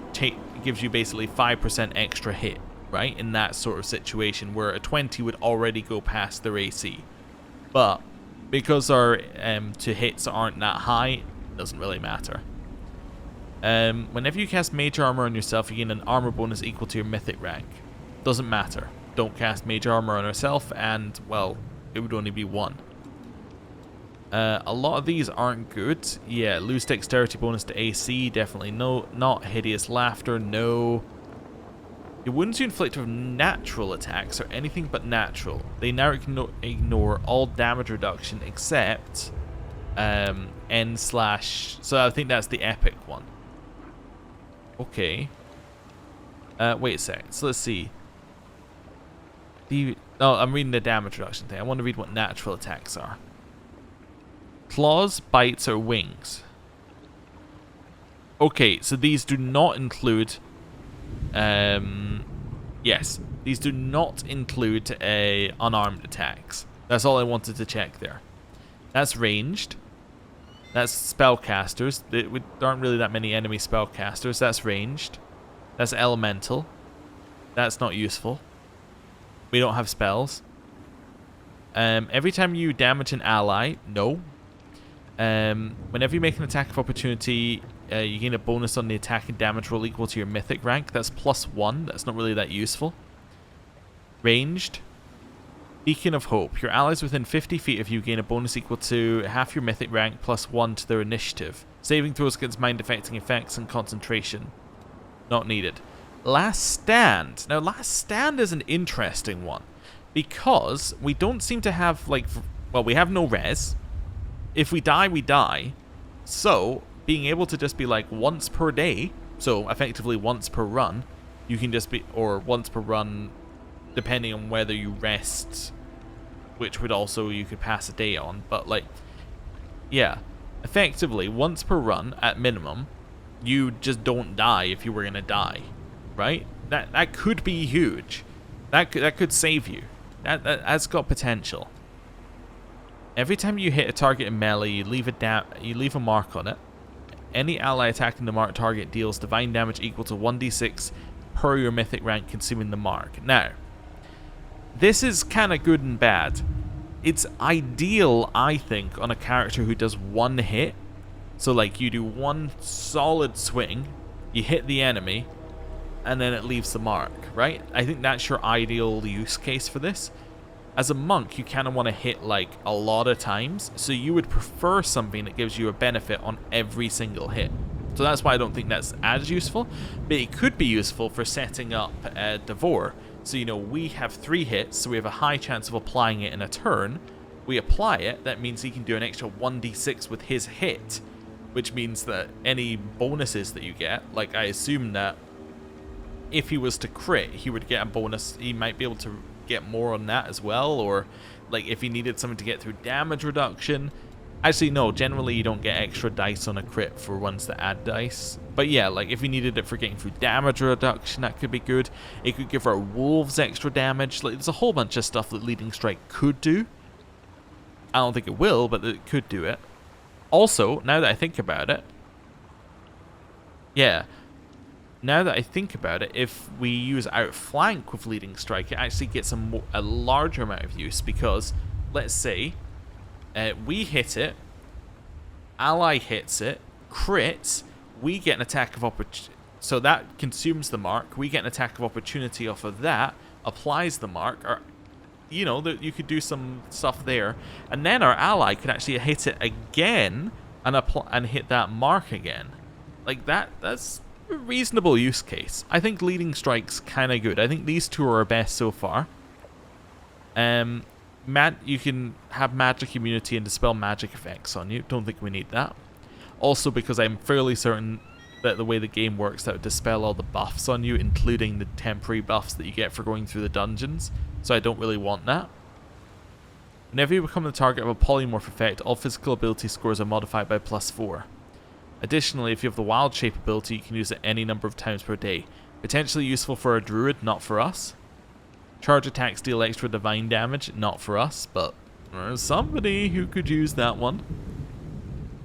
gives you basically 5% extra hit, right? In that sort of situation where a 20 would already go past their AC. But because our to hits aren't that high, it doesn't really matter. Whenever you cast Mage Armor on yourself, you gain an armor bonus equal to your mythic rank. Doesn't matter. Don't cast Mage Armor on yourself, and, well, it would only be 1. A lot of these aren't good. Yeah, lose dexterity bonus to AC, definitely no. Not Hideous Laughter, no. Your wounds you inflict with natural attacks are anything but natural. They now ignore all damage reduction except N/. So I think that's the epic one. Okay. Wait a sec. So let's see. Oh, I'm reading the damage reduction thing. I want to read what natural attacks are. Claws, bites, or wings. Okay, so these do not include... yes, these do not include unarmed attacks. That's all I wanted to check there. That's ranged. That's spellcasters. There aren't really that many enemy spellcasters. That's ranged. That's elemental. That's not useful. We don't have spells. Every time you damage an ally, no. Whenever you make an attack of opportunity, you gain a bonus on the attack and damage roll equal to your mythic rank. That's +1. That's not really that useful. Ranged. Beacon of Hope. Your allies within 50 feet of you gain a bonus equal to half your mythic rank +1 to their initiative. Saving throws against mind-affecting effects and concentration. Not needed. Last Stand. Now, Last Stand is an interesting one. Because we don't seem to have, like... Well, we have no res. If we die, we die. So, being able to just be like once per day, so effectively once per run, you can just be, or once per run, depending on whether you rest, which would also, you could pass a day on, but like, yeah, effectively, once per run, at minimum, you just don't die if you were gonna die, right? That could be huge. That could save you. That's got potential. Every time you hit a target in melee, you leave a mark on it. Any ally attacking the marked target deals divine damage equal to 1d6 per your mythic rank consuming the mark. Now, this is kind of good and bad. It's ideal, I think, on a character who does one hit. So like you do one solid swing, you hit the enemy, and then it leaves the mark, right? I think that's your ideal use case for this. As a monk, you kind of want to hit like a lot of times, so you would prefer something that gives you a benefit on every single hit. So that's why I don't think that's as useful, but it could be useful for setting up WotR. So, you know, we have 3 hits, so we have a high chance of applying it in a turn. We apply it, that means he can do an extra 1d6 with his hit, which means that any bonuses that you get, like I assume that if he was to crit, he would get a bonus. He might be able to get more on that as well, or like if he needed something to get through damage reduction. Actually, no, generally you don't get extra dice on a crit for ones that add dice. But yeah, like if you needed it for getting through damage reduction, that could be good. It could give our wolves extra damage. Like there's a whole bunch of stuff that Leading Strike could do. I don't think it will, but it could do it. Also, now that I think about it, yeah, now that I think about it, if we use Outflank with Leading Strike, it actually gets a larger amount of use, because let's say we hit it, ally hits it, crits, we get an attack of opportunity, so that consumes the mark, we get an attack of opportunity off of that, applies the mark, or you know, that you could do some stuff there, and then our ally could actually hit it again and hit that mark again. Like that's a reasonable use case. I think Leading Strike's kind of good. I think these two are our best so far. You can have magic immunity and dispel magic effects on you. Don't think we need that. Also, because I'm fairly certain that the way the game works, that would dispel all the buffs on you, including the temporary buffs that you get for going through the dungeons. So I don't really want that. Whenever you become the target of a polymorph effect, all physical ability scores are modified by +4. Additionally, if you have the wild shape ability, you can use it any number of times per day. Potentially useful for a druid, not for us. Charge attacks deal extra divine damage, not for us, but there's somebody who could use that one.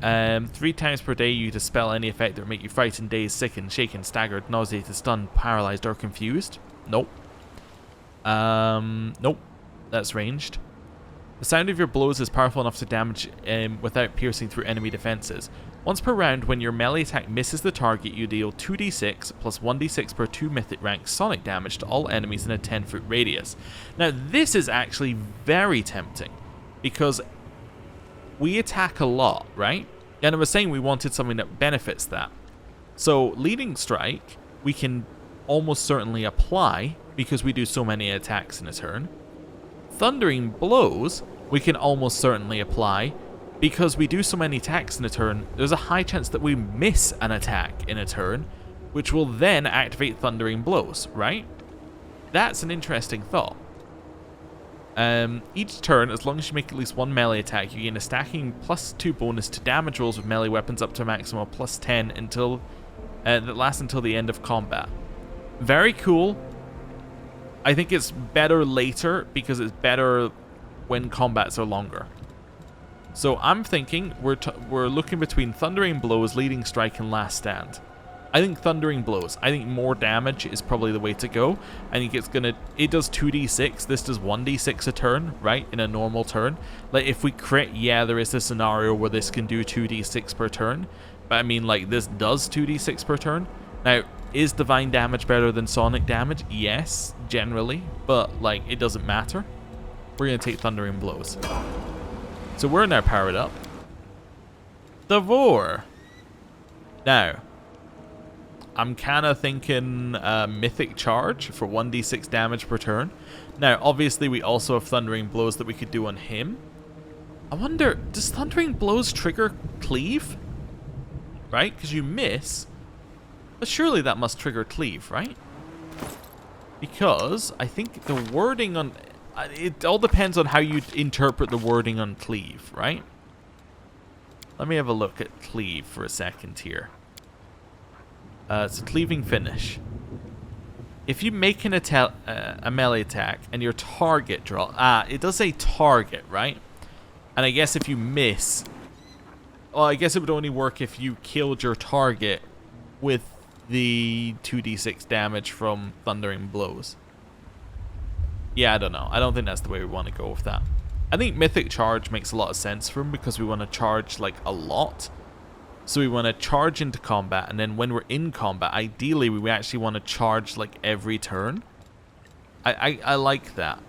3 times per day you dispel any effect that would make you frightened, dazed, sickened, shaken, staggered, nauseated, stunned, paralyzed, or confused. Nope. Nope. That's ranged. The sound of your blows is powerful enough to damage without piercing through enemy defenses. Once per round, when your melee attack misses the target, you deal 2d6 plus 1d6 per 2 mythic rank sonic damage to all enemies in a 10-foot radius. Now, this is actually very tempting, because we attack a lot, right? And I was saying we wanted something that benefits that. So, Leading Strike, we can almost certainly apply, because we do so many attacks in a turn. Thundering Blows, we can almost certainly apply, because we do so many attacks in a turn. There's a high chance that we miss an attack in a turn, which will then activate Thundering Blows, right? That's an interesting thought. Each turn, as long as you make at least one melee attack, you gain a stacking +2 bonus to damage rolls with melee weapons up to a maximum of +10 until that lasts until the end of combat. Very cool. I think it's better later, because it's better when combats are longer. So I'm thinking we're looking between Thundering Blows, Leading Strike, and Last Stand. I think Thundering Blows. I think more damage is probably the way to go. I think it does 2d6. This does 1d6 a turn, right? In a normal turn. Like if we crit, yeah, there is a scenario where this can do 2d6 per turn. But I mean, like, this does 2d6 per turn. Now, is divine damage better than sonic damage? Yes, generally. But, like, it doesn't matter. We're going to take Thundering Blows. So we're now powered up. WotR. Now, I'm kind of thinking Mythic Charge for 1d6 damage per turn. Now, obviously, we also have Thundering Blows that we could do on him. I wonder, does Thundering Blows trigger Cleave? Right? Because you miss. But surely that must trigger Cleave, right? Because I think the wording on... It all depends on how you interpret the wording on cleave, right? Let me have a look at cleave for a second here. It's a cleaving finish. If you make a melee attack and your target draw... it does say target, right? And I guess if you miss... Well, I guess it would only work if you killed your target with the 2d6 damage from thundering blows. Yeah, I don't know. I don't think that's the way we want to go with that. I think Mythic Charge makes a lot of sense for him because we want to charge, like, a lot. So we want to charge into combat, and then when we're in combat, ideally we actually want to charge, like, every turn. I like that.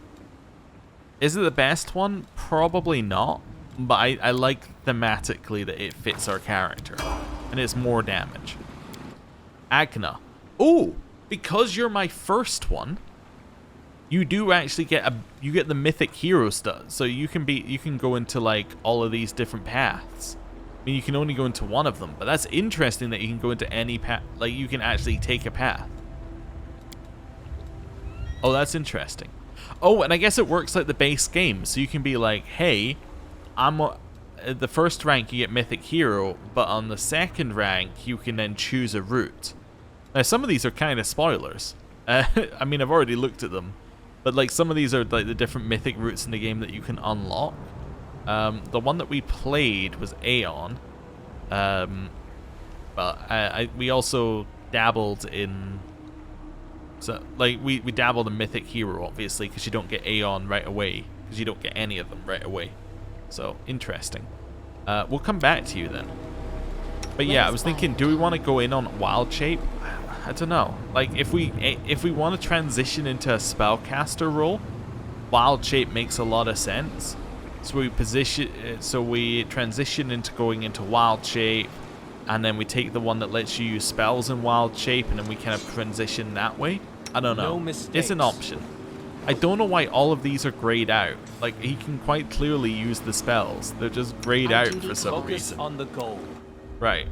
Is it the best one? Probably not. But I like thematically that it fits our character. And it's more damage. Agna. Oh! Because you're my first one, you do actually get you get the mythic hero stuff. So you can go into like all of these different paths. I mean, you can only go into one of them, but that's interesting that you can go into any path. Like, you can actually take a path. Oh, that's interesting. Oh, and I guess it works like the base game. So you can be like, hey, the first rank you get mythic hero, but on the second rank you can then choose a route. Now, some of these are kind of spoilers. I mean, I've already looked at them, but like some of these are like the different mythic routes in the game that you can unlock. The one that we played was Aeon, but we also dabbled in. So like we dabbled in mythic hero, obviously, because you don't get Aeon right away, because you don't get any of them right away. So interesting. We'll come back to you then. But yeah, I was thinking, do we want to go in on wild shape? I don't know. Like, if we want to transition into a spellcaster role, wild shape makes a lot of sense. So we transition into going into wild shape, and then we take the one that lets you use spells in wild shape, and then we kind of transition that way. I don't know. No mistakes. It's an option. I don't know why all of these are grayed out. Like, he can quite clearly use the spells. They're just grayed out for some Focus reason. on the goal. Right.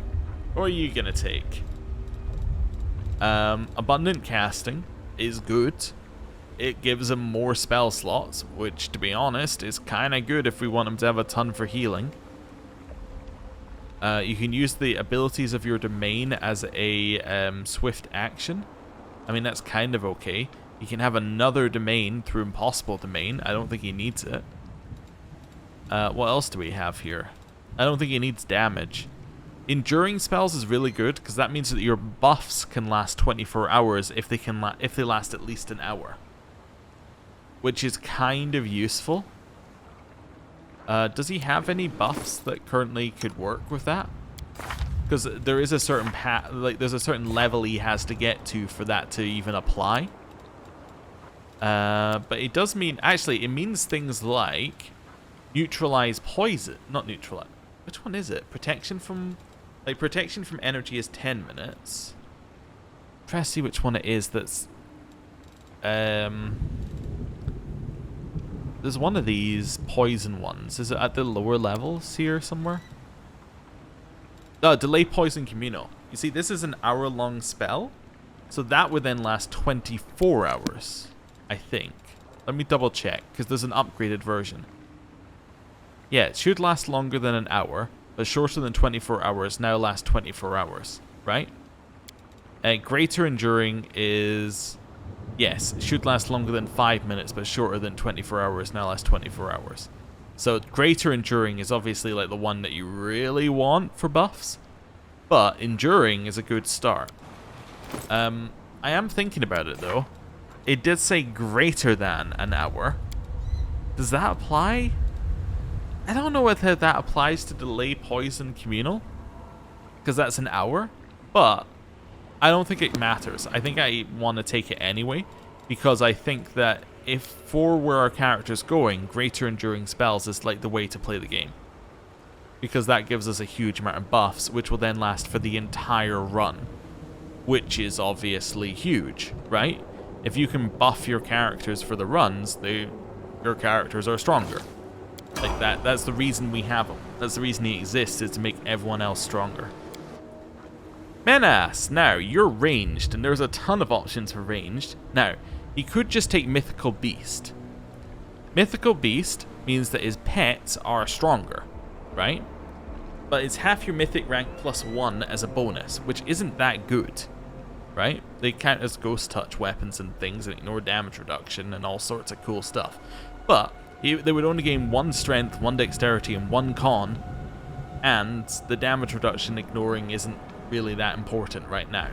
What are you gonna take? Abundant casting is good. It gives him more spell slots, which, to be honest, is kind of good if we want him to have a ton for healing. You can use the abilities of your domain as a swift action. I mean, that's kind of okay. He can have another domain through Impossible Domain. I don't think he needs it. What else do we have here? I don't think he needs damage. Enduring spells is really good because that means that your buffs can last 24 hours if they last at least an hour, which is kind of useful. Does he have any buffs that currently could work with that? Because there is a certain there's a certain level he has to get to for that to even apply. But it does mean, actually, it means things like neutralize poison, not neutralize. Which one is it? Protection from energy is 10 minutes. Try to see which one it is that's there's one of these poison ones. Is it at the lower levels here somewhere? Oh, delay poison communal. You see, this is an hour-long spell, so that would then last 24 hours, I think. Let me double check, because there's an upgraded version. Yeah, it should last longer than an hour, but shorter than 24 hours, now lasts 24 hours, right? Greater Enduring is... Yes, it should last longer than 5 minutes, but shorter than 24 hours, now lasts 24 hours. So Greater Enduring is obviously like the one that you really want for buffs, but Enduring is a good start. I am thinking about it though. It did say greater than an hour. Does that apply? I don't know whether that applies to delay poison communal, because that's an hour, but I don't think it matters. I think I want to take it anyway, because I think that if for where our character's going, greater enduring spells is like the way to play the game, because that gives us a huge amount of buffs, which will then last for the entire run, which is obviously huge, right? If you can buff your characters for the runs, your characters are stronger. Like that's the reason we have him. That's the reason he exists, is to make everyone else stronger. Menace! Now, you're ranged, and there's a ton of options for ranged. Now, he could just take Mythical Beast. Mythical Beast means that his pets are stronger, right? But it's half your mythic rank +1 as a bonus, which isn't that good, right? They count as ghost touch weapons and things and ignore damage reduction and all sorts of cool stuff. But they would only gain 1 strength, 1 dexterity, and 1 con, and the damage reduction ignoring isn't really that important right now.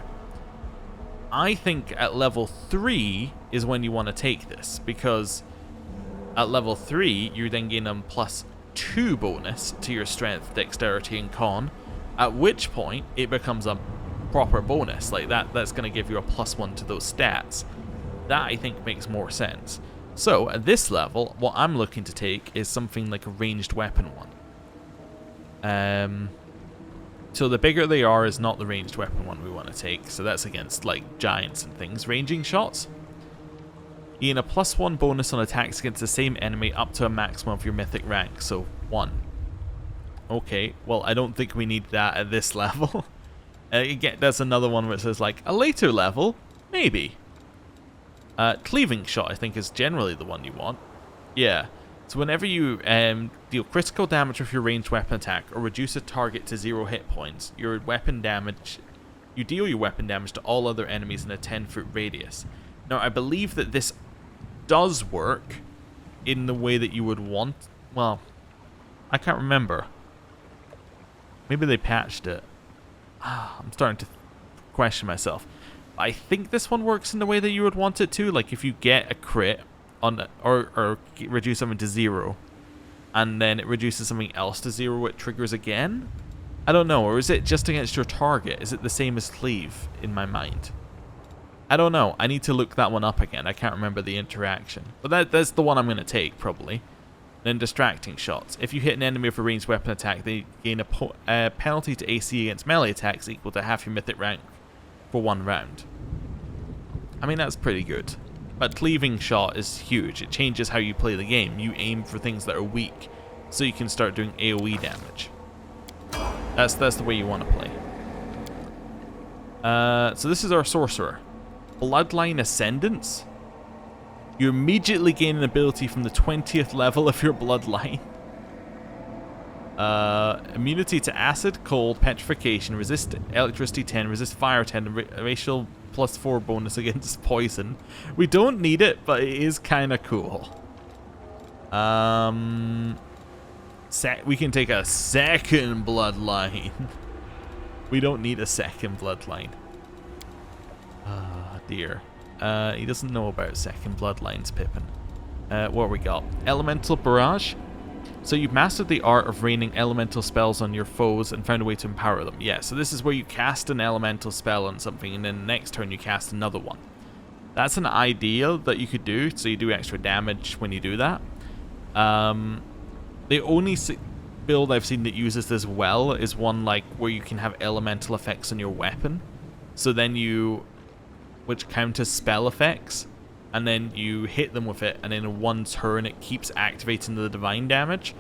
I think at level 3 is when you want to take this, because at level 3 you then gain a +2 bonus to your strength, dexterity, and con, at which point it becomes a proper bonus. Like that's going to give you a +1 to those stats. That I think makes more sense. So at this level, what I'm looking to take is something like a ranged weapon one. So the bigger they are is not the ranged weapon one we want to take. So that's against like giants and things. Ranging shots. Gain a +1 bonus on attacks against the same enemy up to a maximum of your mythic rank. So 1. Okay, well I don't think we need that at this level. Again, that's another one where it says like a later level, maybe. Cleaving shot I think is generally the one you want. Yeah. So whenever you deal critical damage with your ranged weapon attack or reduce a target to 0 hit points, you deal your weapon damage to all other enemies in a 10-foot radius. Now I believe that this does work in the way that you would want. Well, I can't remember. Maybe they patched it. I'm starting to question myself. I think this one works in the way that you would want it to. Like if you get a crit on or reduce something to 0 and then it reduces something else to 0, it triggers again? I don't know. Or is it just against your target? Is it the same as cleave in my mind? I don't know. I need to look that one up again. I can't remember the interaction. But that's the one I'm going to take, probably. Then distracting shots. If you hit an enemy with a ranged weapon attack, they gain a penalty to AC against melee attacks equal to half your mythic rank for 1 round. I mean, that's pretty good. But cleaving shot is huge. It changes how you play the game. You aim for things that are weak, so you can start doing AoE damage. That's the way you want to play. So this is our sorcerer. Bloodline Ascendance. You immediately gain an ability from the 20th level of your bloodline. Immunity to acid, cold, petrification, resist electricity 10, resist fire 10, and racial +4 bonus against poison. We don't need it, but it is kind of cool. We can take a second bloodline. We don't need a second bloodline. Dear. He doesn't know about second bloodlines, Pippin. What we got? Elemental Barrage. So you've mastered the art of raining elemental spells on your foes and found a way to empower them. Yeah, so this is where you cast an elemental spell on something and then the next turn you cast another one. That's an idea that you could do, so you do extra damage when you do that. The only build I've seen that uses this well is one like where you can have elemental effects on your weapon. So then which counters spell effects, and then you hit them with it, and in one turn it keeps activating the divine damage.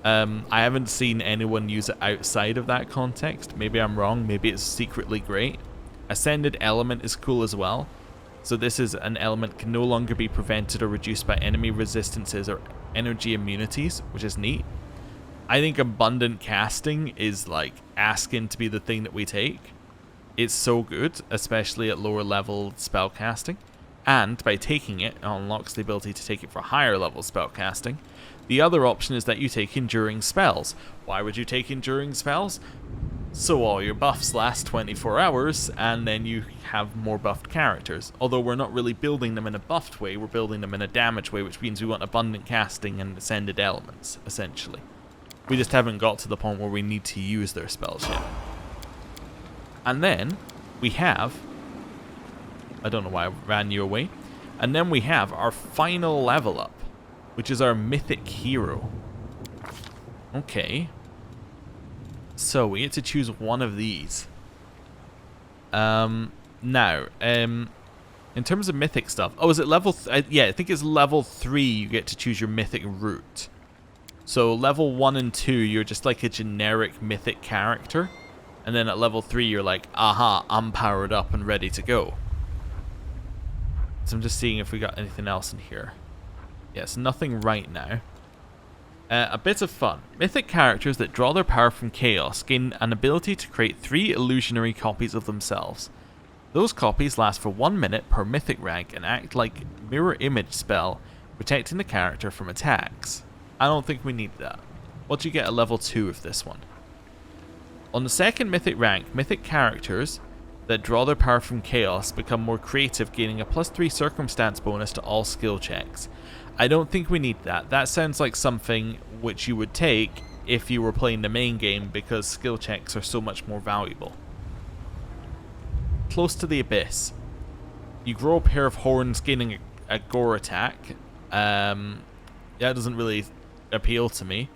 I haven't seen anyone use it outside of that context. Maybe I'm wrong, maybe it's secretly great. Ascended Element is cool as well. So this is an element can no longer be prevented or reduced by enemy resistances or energy immunities, which is neat. I think Abundant Casting is like asking to be the thing that we take. It's so good, especially at lower level spell casting, and by taking it, it unlocks the ability to take it for higher level spell casting. The other option is that you take Enduring Spells. Why would you take Enduring Spells? So all your buffs last 24 hours, and then you have more buffed characters. Although we're not really building them in a buffed way, we're building them in a damage way, which means we want Abundant Casting and Ascended Elements, essentially. We just haven't got to the point where we need to use their spells yet. And then we have, I don't know why I ran you away, and then we have our final level up, which is our Mythic Hero. Okay. So we get to choose one of these. Now, in terms of Mythic stuff, oh, is it level, yeah, I think it's level 3 you get to choose your Mythic route. So level 1 and 2, you're just like a generic Mythic character. And then at level 3, you're like, aha, I'm powered up and ready to go. So I'm just seeing if we got anything else in here. Yes, nothing right now. A bit of fun. Mythic characters that draw their power from chaos gain an ability to create 3 illusionary copies of themselves. Those copies last for 1 minute per mythic rank and act like mirror image spell, protecting the character from attacks. I don't think we need that. What do you get at level 2 of this one? On the second mythic rank, mythic characters that draw their power from chaos become more creative, gaining a +3 circumstance bonus to all skill checks. I don't think we need that. That sounds like something which you would take if you were playing the main game, because skill checks are so much more valuable. Close to the Abyss. You grow a pair of horns, gaining a gore attack. That doesn't really appeal to me.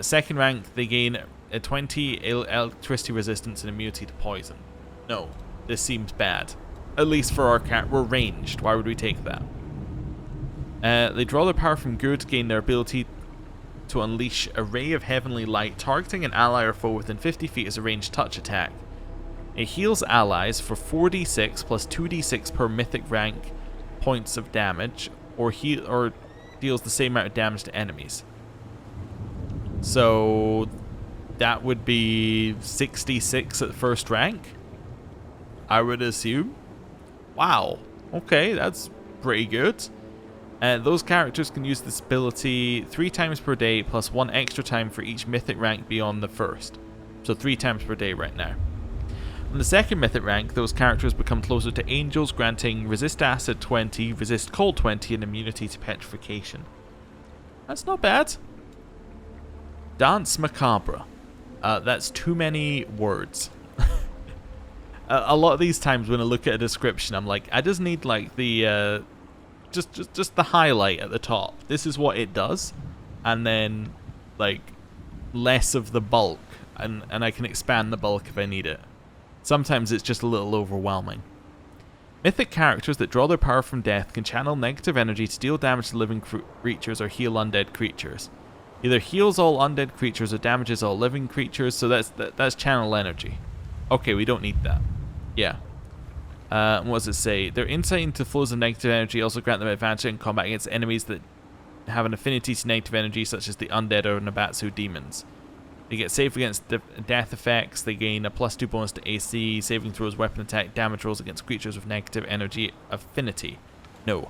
Second rank, they gain a 20 electricity resistance and immunity to poison. No, this seems bad. At least for our cat, we're ranged. Why would we take that? They draw their power from good, gain their ability to unleash a ray of heavenly light, targeting an ally or foe within 50 feet as a ranged touch attack. It heals allies for 4d6 plus 2d6 per mythic rank points of damage, or deals the same amount of damage to enemies. So that would be 66 at first rank, I would assume. Wow. Okay, that's pretty good. Those characters can use this ability 3 times per day plus 1 extra time for each mythic rank beyond the first. So 3 times per day right now. On the second mythic rank, those characters become closer to angels, granting resist acid 20, resist cold 20, and immunity to petrification. That's not bad. Dance Macabre. That's too many words. A lot of these times when I look at a description, I'm like, I just need like the just the highlight at the top. This is what it does, and then like less of the bulk, and I can expand the bulk if I need it. Sometimes it's just a little overwhelming. Mythic characters that draw their power from death can channel negative energy to deal damage to living creatures or heal undead creatures. Either heals all undead creatures or damages all living creatures, so that's channel energy. Okay, we don't need that. Yeah. What does it say? Their insight into flows of negative energy also grant them advantage in combat against enemies that have an affinity to negative energy, such as the undead or Nabatsu demons. They get safe against death effects. They gain a +2 bonus to AC, saving throws, weapon attack, damage rolls against creatures with negative energy affinity. No.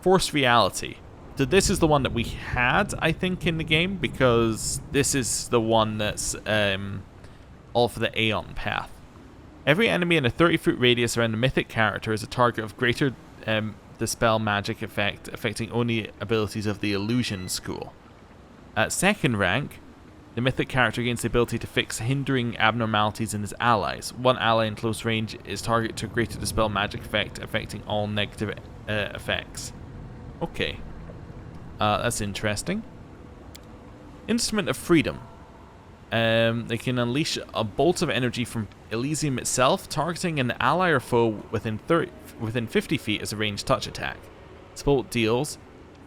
Force reality. So this is the one that we had, I think, in the game, because this is the one that's all for the Aeon path. Every enemy in a 30-foot radius around a mythic character is a target of greater dispel magic effect, affecting only abilities of the illusion school. At second rank, the mythic character gains the ability to fix hindering abnormalities in his allies. One ally in close range is target to a greater dispel magic effect, affecting all negative effects. Okay. That's interesting. Instrument of Freedom. They can unleash a bolt of energy from Elysium itself, targeting an ally or foe within 50 feet as a ranged touch attack. This bolt deals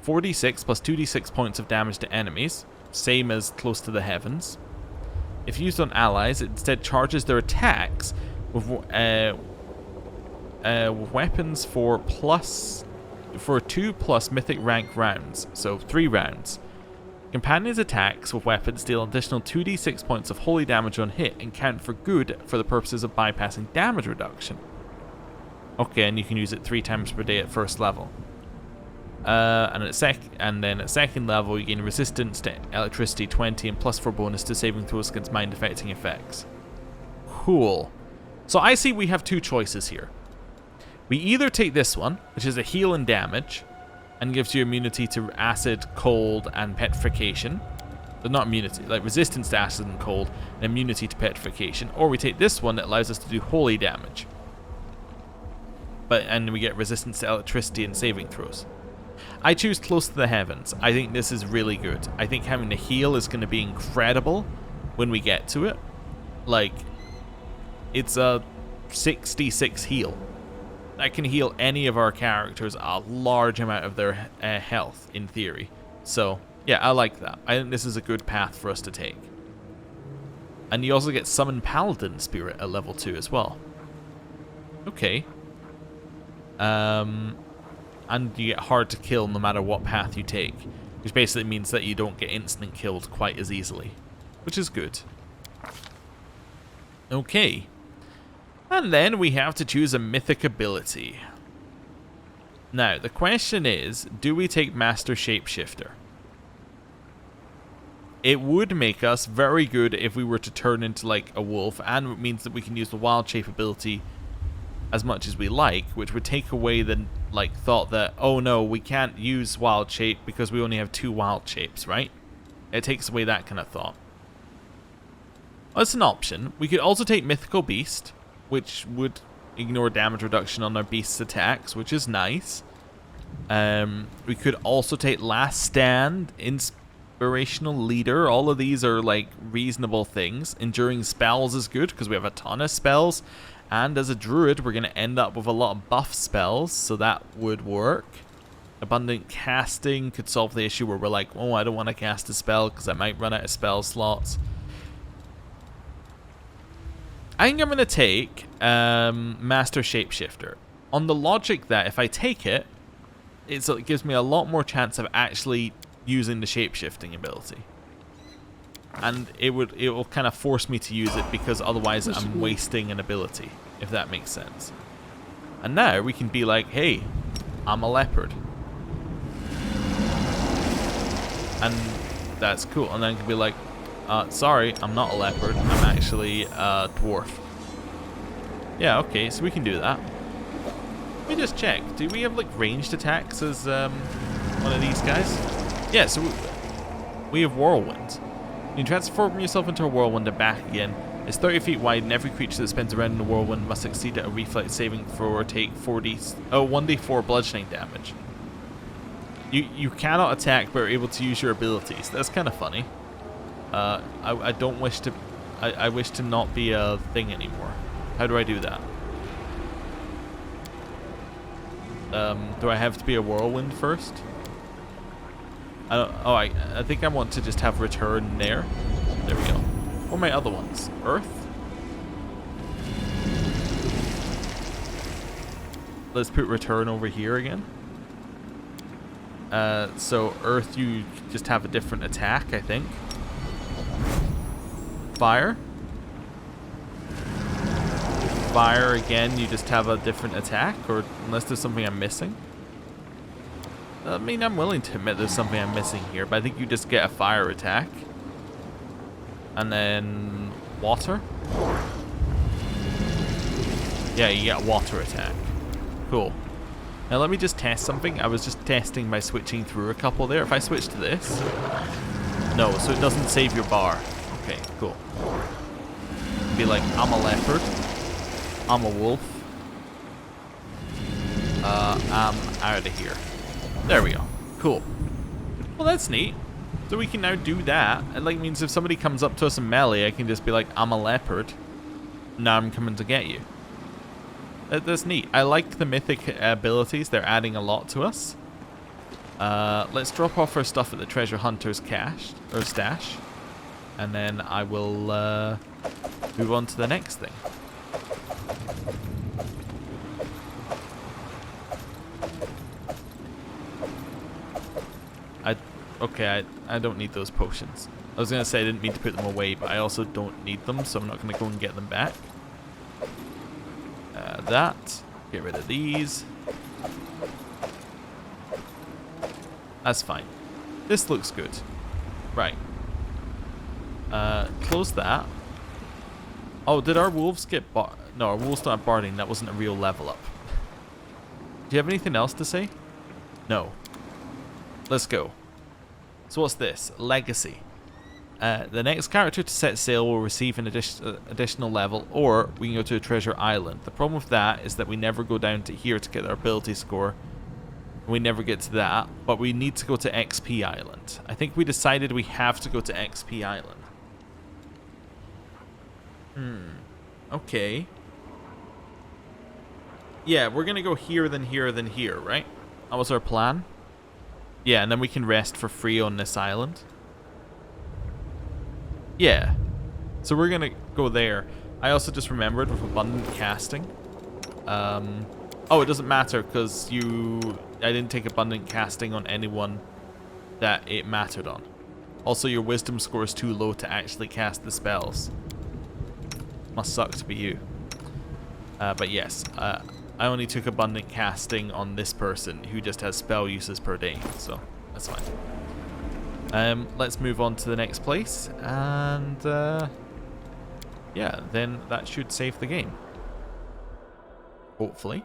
4d6 plus 2d6 points of damage to enemies, same as Close to the Heavens. If used on allies, it instead charges their attacks with weapons for 2+ mythic rank rounds, so 3 rounds. Companions' attacks with weapons deal an additional 2d6 points of holy damage on hit and count for good for the purposes of bypassing damage reduction. Okay, and you can use it 3 times per day at first level. And then at second level, you gain resistance to electricity 20 and +4 bonus to saving throws against mind-affecting effects. Cool. So I see we have 2 choices here. We either take this one, which is a heal and damage, and gives you immunity to acid, cold, and petrification. But not immunity, like resistance to acid and cold, and immunity to petrification. Or we take this one that allows us to do holy damage. And we get resistance to electricity and saving throws. I choose Close to the Heavens. I think this is really good. I think having the heal is going to be incredible when we get to it. Like, it's a 66 heal. That can heal any of our characters a large amount of their health, in theory. So, yeah, I like that. I think this is a good path for us to take. And you also get Summon Paladin Spirit at level 2 as well. Okay. And you get hard to kill no matter what path you take, which basically means that you don't get instant killed quite as easily, which is good. Okay. And then we have to choose a mythic ability. Now, the question is, do we take Master Shapeshifter? It would make us very good if we were to turn into like a wolf, and it means that we can use the wild shape ability as much as we like, which would take away the like thought that, oh no, we can't use wild shape because we only have 2 wild shapes, right? It takes away that kind of thought. Well, it's an option. We could also take Mythical Beast, which would ignore damage reduction on our beast's attacks, which is nice. We could also take Last Stand, Inspirational Leader. All of these are like reasonable things. Enduring Spells is good because we have a ton of spells. And as a druid, we're going to end up with a lot of buff spells, so that would work. Abundant Casting could solve the issue where we're like, oh, I don't want to cast a spell because I might run out of spell slots. I think I'm going to take Master Shapeshifter. On the logic that if I take it, it gives me a lot more chance of actually using the shapeshifting ability. And it will kind of force me to use it because otherwise I'm wasting an ability, if that makes sense. And now we can be like, hey, I'm a leopard. And that's cool. And then I can be like, sorry, I'm not a leopard. I'm actually a dwarf. Yeah, okay, so we can do that. Let me just check. Do we have like ranged attacks as one of these guys? Yeah, so we have Whirlwind. You can transform yourself into a whirlwind and back again. It's 30 feet wide, and every creature that spins around in the whirlwind must succeed at a reflex saving throw or take 1d4 bludgeoning damage. You cannot attack, but are able to use your abilities. That's kind of funny. I don't wish to. I wish to not be a thing anymore. How do I do that? Do I have to be a whirlwind first? I think I want to just have return there. There we go. What are my other ones? Earth? Let's put return over here again. So Earth, you just have a different attack, I think. Fire? Fire again, you just have a different attack, or unless there's something I'm missing. I mean, I'm willing to admit there's something I'm missing here, but I think you just get a fire attack. And then water? Yeah, you get a water attack. Cool. Now let me just test something. I was just testing by switching through a couple there. If I switch to this... No, so it doesn't save your bar. Okay, cool. Be like, I'm a leopard. I'm a wolf. I'm out of here. There we go. Cool. Well, that's neat. So we can now do that. It like means if somebody comes up to us in melee, I can just be like, I'm a leopard. Now I'm coming to get you. That's neat. I like the mythic abilities. They're adding a lot to us. Let's drop off our stuff at the treasure hunter's stash. And then I will move on to the next thing. I don't need those potions. I was going to say I didn't mean to put them away, but I also don't need them, so I'm not going to go and get them back. That. Get rid of these. That's fine. This looks good. Right. Close that. Oh, did our wolves get No, our wolves don't have barding. That wasn't a real level up. Do you have anything else to say? No. Let's go. So what's this? Legacy. The next character to set sail will receive an additional level, or we can go to a treasure island. The problem with that is that we never go down to here to get our ability score. We never get to that, but we need to go to XP Island. I think we decided we have to go to XP Island. Okay. Yeah, we're going to go here, then here, then here, right? That was our plan? Yeah, and then we can rest for free on this island. Yeah. So we're going to go there. I also just remembered with abundant casting. Oh, it doesn't matter because I didn't take abundant casting on anyone that it mattered on. Also, your wisdom score is too low to actually cast the spells. Must suck to be you. But yes, I only took abundant casting on this person who just has spell uses per day, so that's fine. Let's move on to the next place, and yeah, then that should save the game. Hopefully.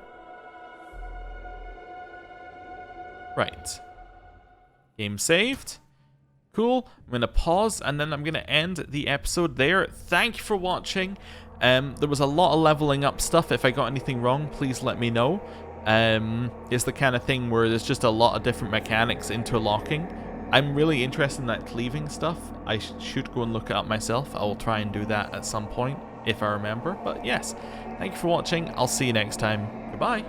Right. Game saved. Cool. I'm going to pause and then I'm going to end the episode there. Thank you for watching. There was a lot of leveling up stuff. If I got anything wrong, please let me know. It's the kind of thing where there's just a lot of different mechanics interlocking. I'm really interested in that cleaving stuff. I should go and look it up myself. I will try and do that at some point if I remember. But yes, thank you for watching. I'll see you next time. Goodbye.